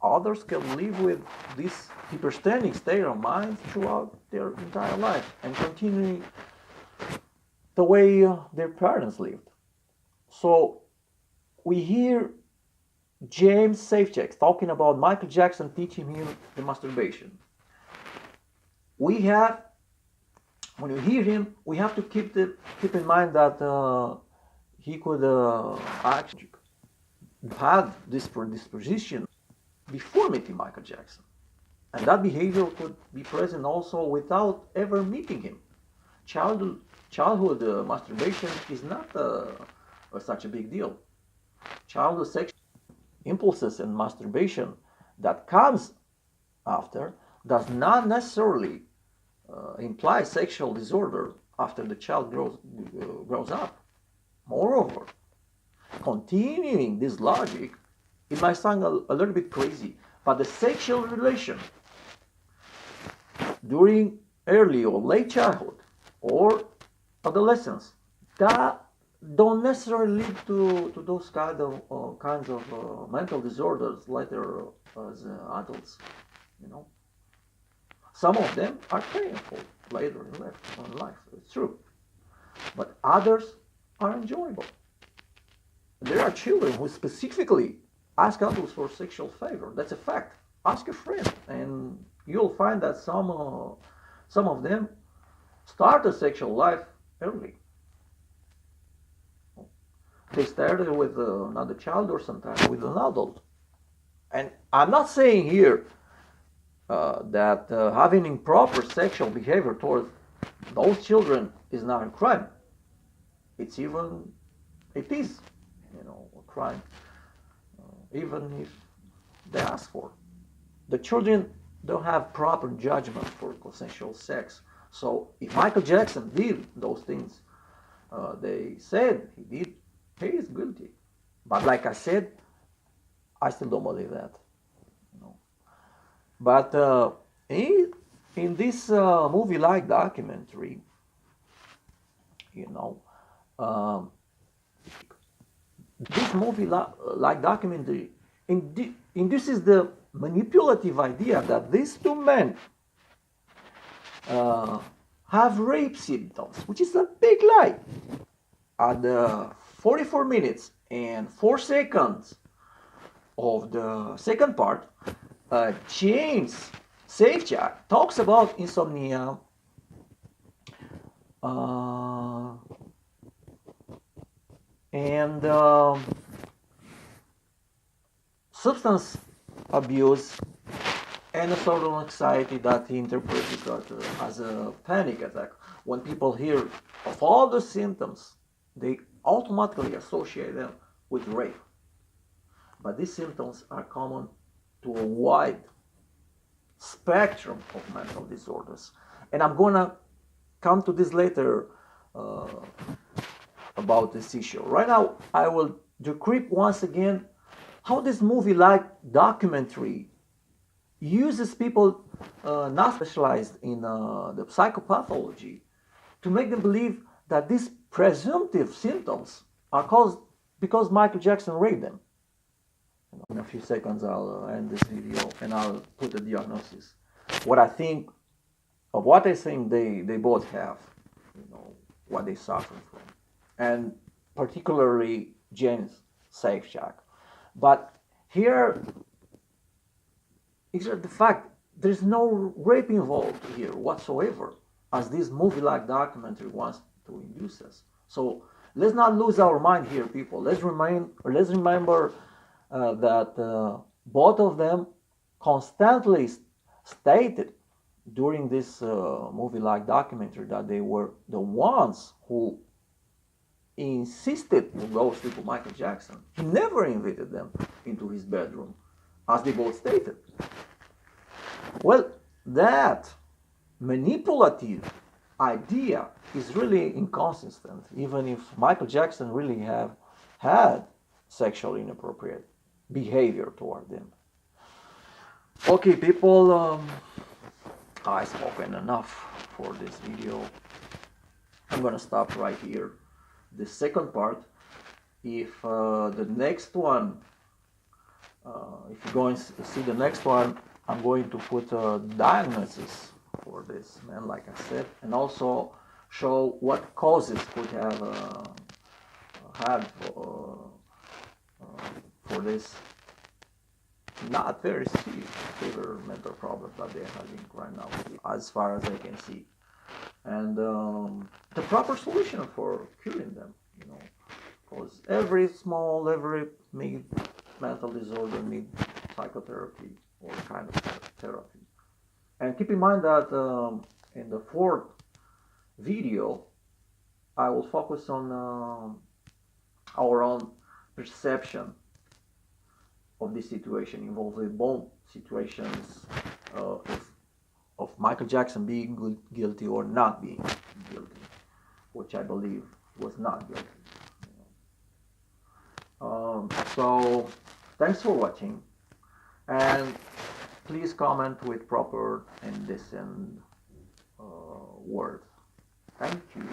Others can live with this hypersthenic state of mind throughout their entire life and continuing the way their parents lived. So we hear James Safechuck talking about Michael Jackson teaching him the masturbation. When you hear him, we have to keep in mind that he could actually had this predisposition before meeting Michael Jackson. And that behavior could be present also without ever meeting him. Childhood masturbation is not such a big deal. Childhood sexual impulses and masturbation that comes after does not necessarily imply sexual disorder after the child grows up. Moreover, continuing this logic, it might sound a little bit crazy, but the sexual relation during early or late childhood or adolescence that don't necessarily lead to those kinds of mental disorders later as adults. Some of them are painful later in life. It's true, but others are enjoyable. There are children who specifically ask adults for sexual favor. That's a fact. Ask a friend, and you'll find that some of them start a sexual life early. They started with another child or sometimes with an adult. And I'm not saying here that having improper sexual behavior towards those children is not a crime. It is, a crime, even if they ask for. The children don't have proper judgment for consensual sex. So if Michael Jackson did those things they said he did, he is guilty. But like I said, I still don't believe that. But in this movie-like documentary, this movie-like documentary induces the manipulative idea that these two men have rape symptoms, which is a big lie. At the 44 minutes and 4 seconds of the second part, James Safechuck talks about insomnia, and substance abuse, and a sort of anxiety that he interprets as a panic attack. When people hear of all the symptoms, they automatically associate them with rape. But these symptoms are common to a wide spectrum of mental disorders. And I'm going to come to this later about this issue. Right now, I will decrypt once again how this movie-like documentary uses people not specialized in the psychopathology to make them believe that these presumptive symptoms are caused because Michael Jackson raped them. In a few seconds, I'll end this video and I'll put the diagnosis. What I think they both have, what they suffer from, and particularly James Safechuck. But here is the fact there's no rape involved here whatsoever, as this movie-like documentary wants to induce us. So let's not lose our mind here, people. Let's remember that both of them constantly stated during this movie-like documentary that they were the ones who insisted to go sleep with Michael Jackson. He never invited them into his bedroom, as they both stated. Well, that manipulative idea is really inconsistent, even if Michael Jackson really had sexually inappropriate behavior toward them. Okay, people, I've spoken enough for this video. I'm gonna stop right here. The second part, if the next one, if you're going to see the next one, I'm going to put a diagnosis for this man, like I said, and also show what causes could have had for this not very severe mental problems that they're having right now, as far as I can see, and the proper solution for curing them, because every mental disorder needs psychotherapy or kind of therapy. And keep in mind that in the fourth video, I will focus on our own perception of this situation, involving both situations of Michael Jackson being guilty or not being guilty, which I believe was not guilty. So thanks for watching, and please comment with proper and decent words. Thank you.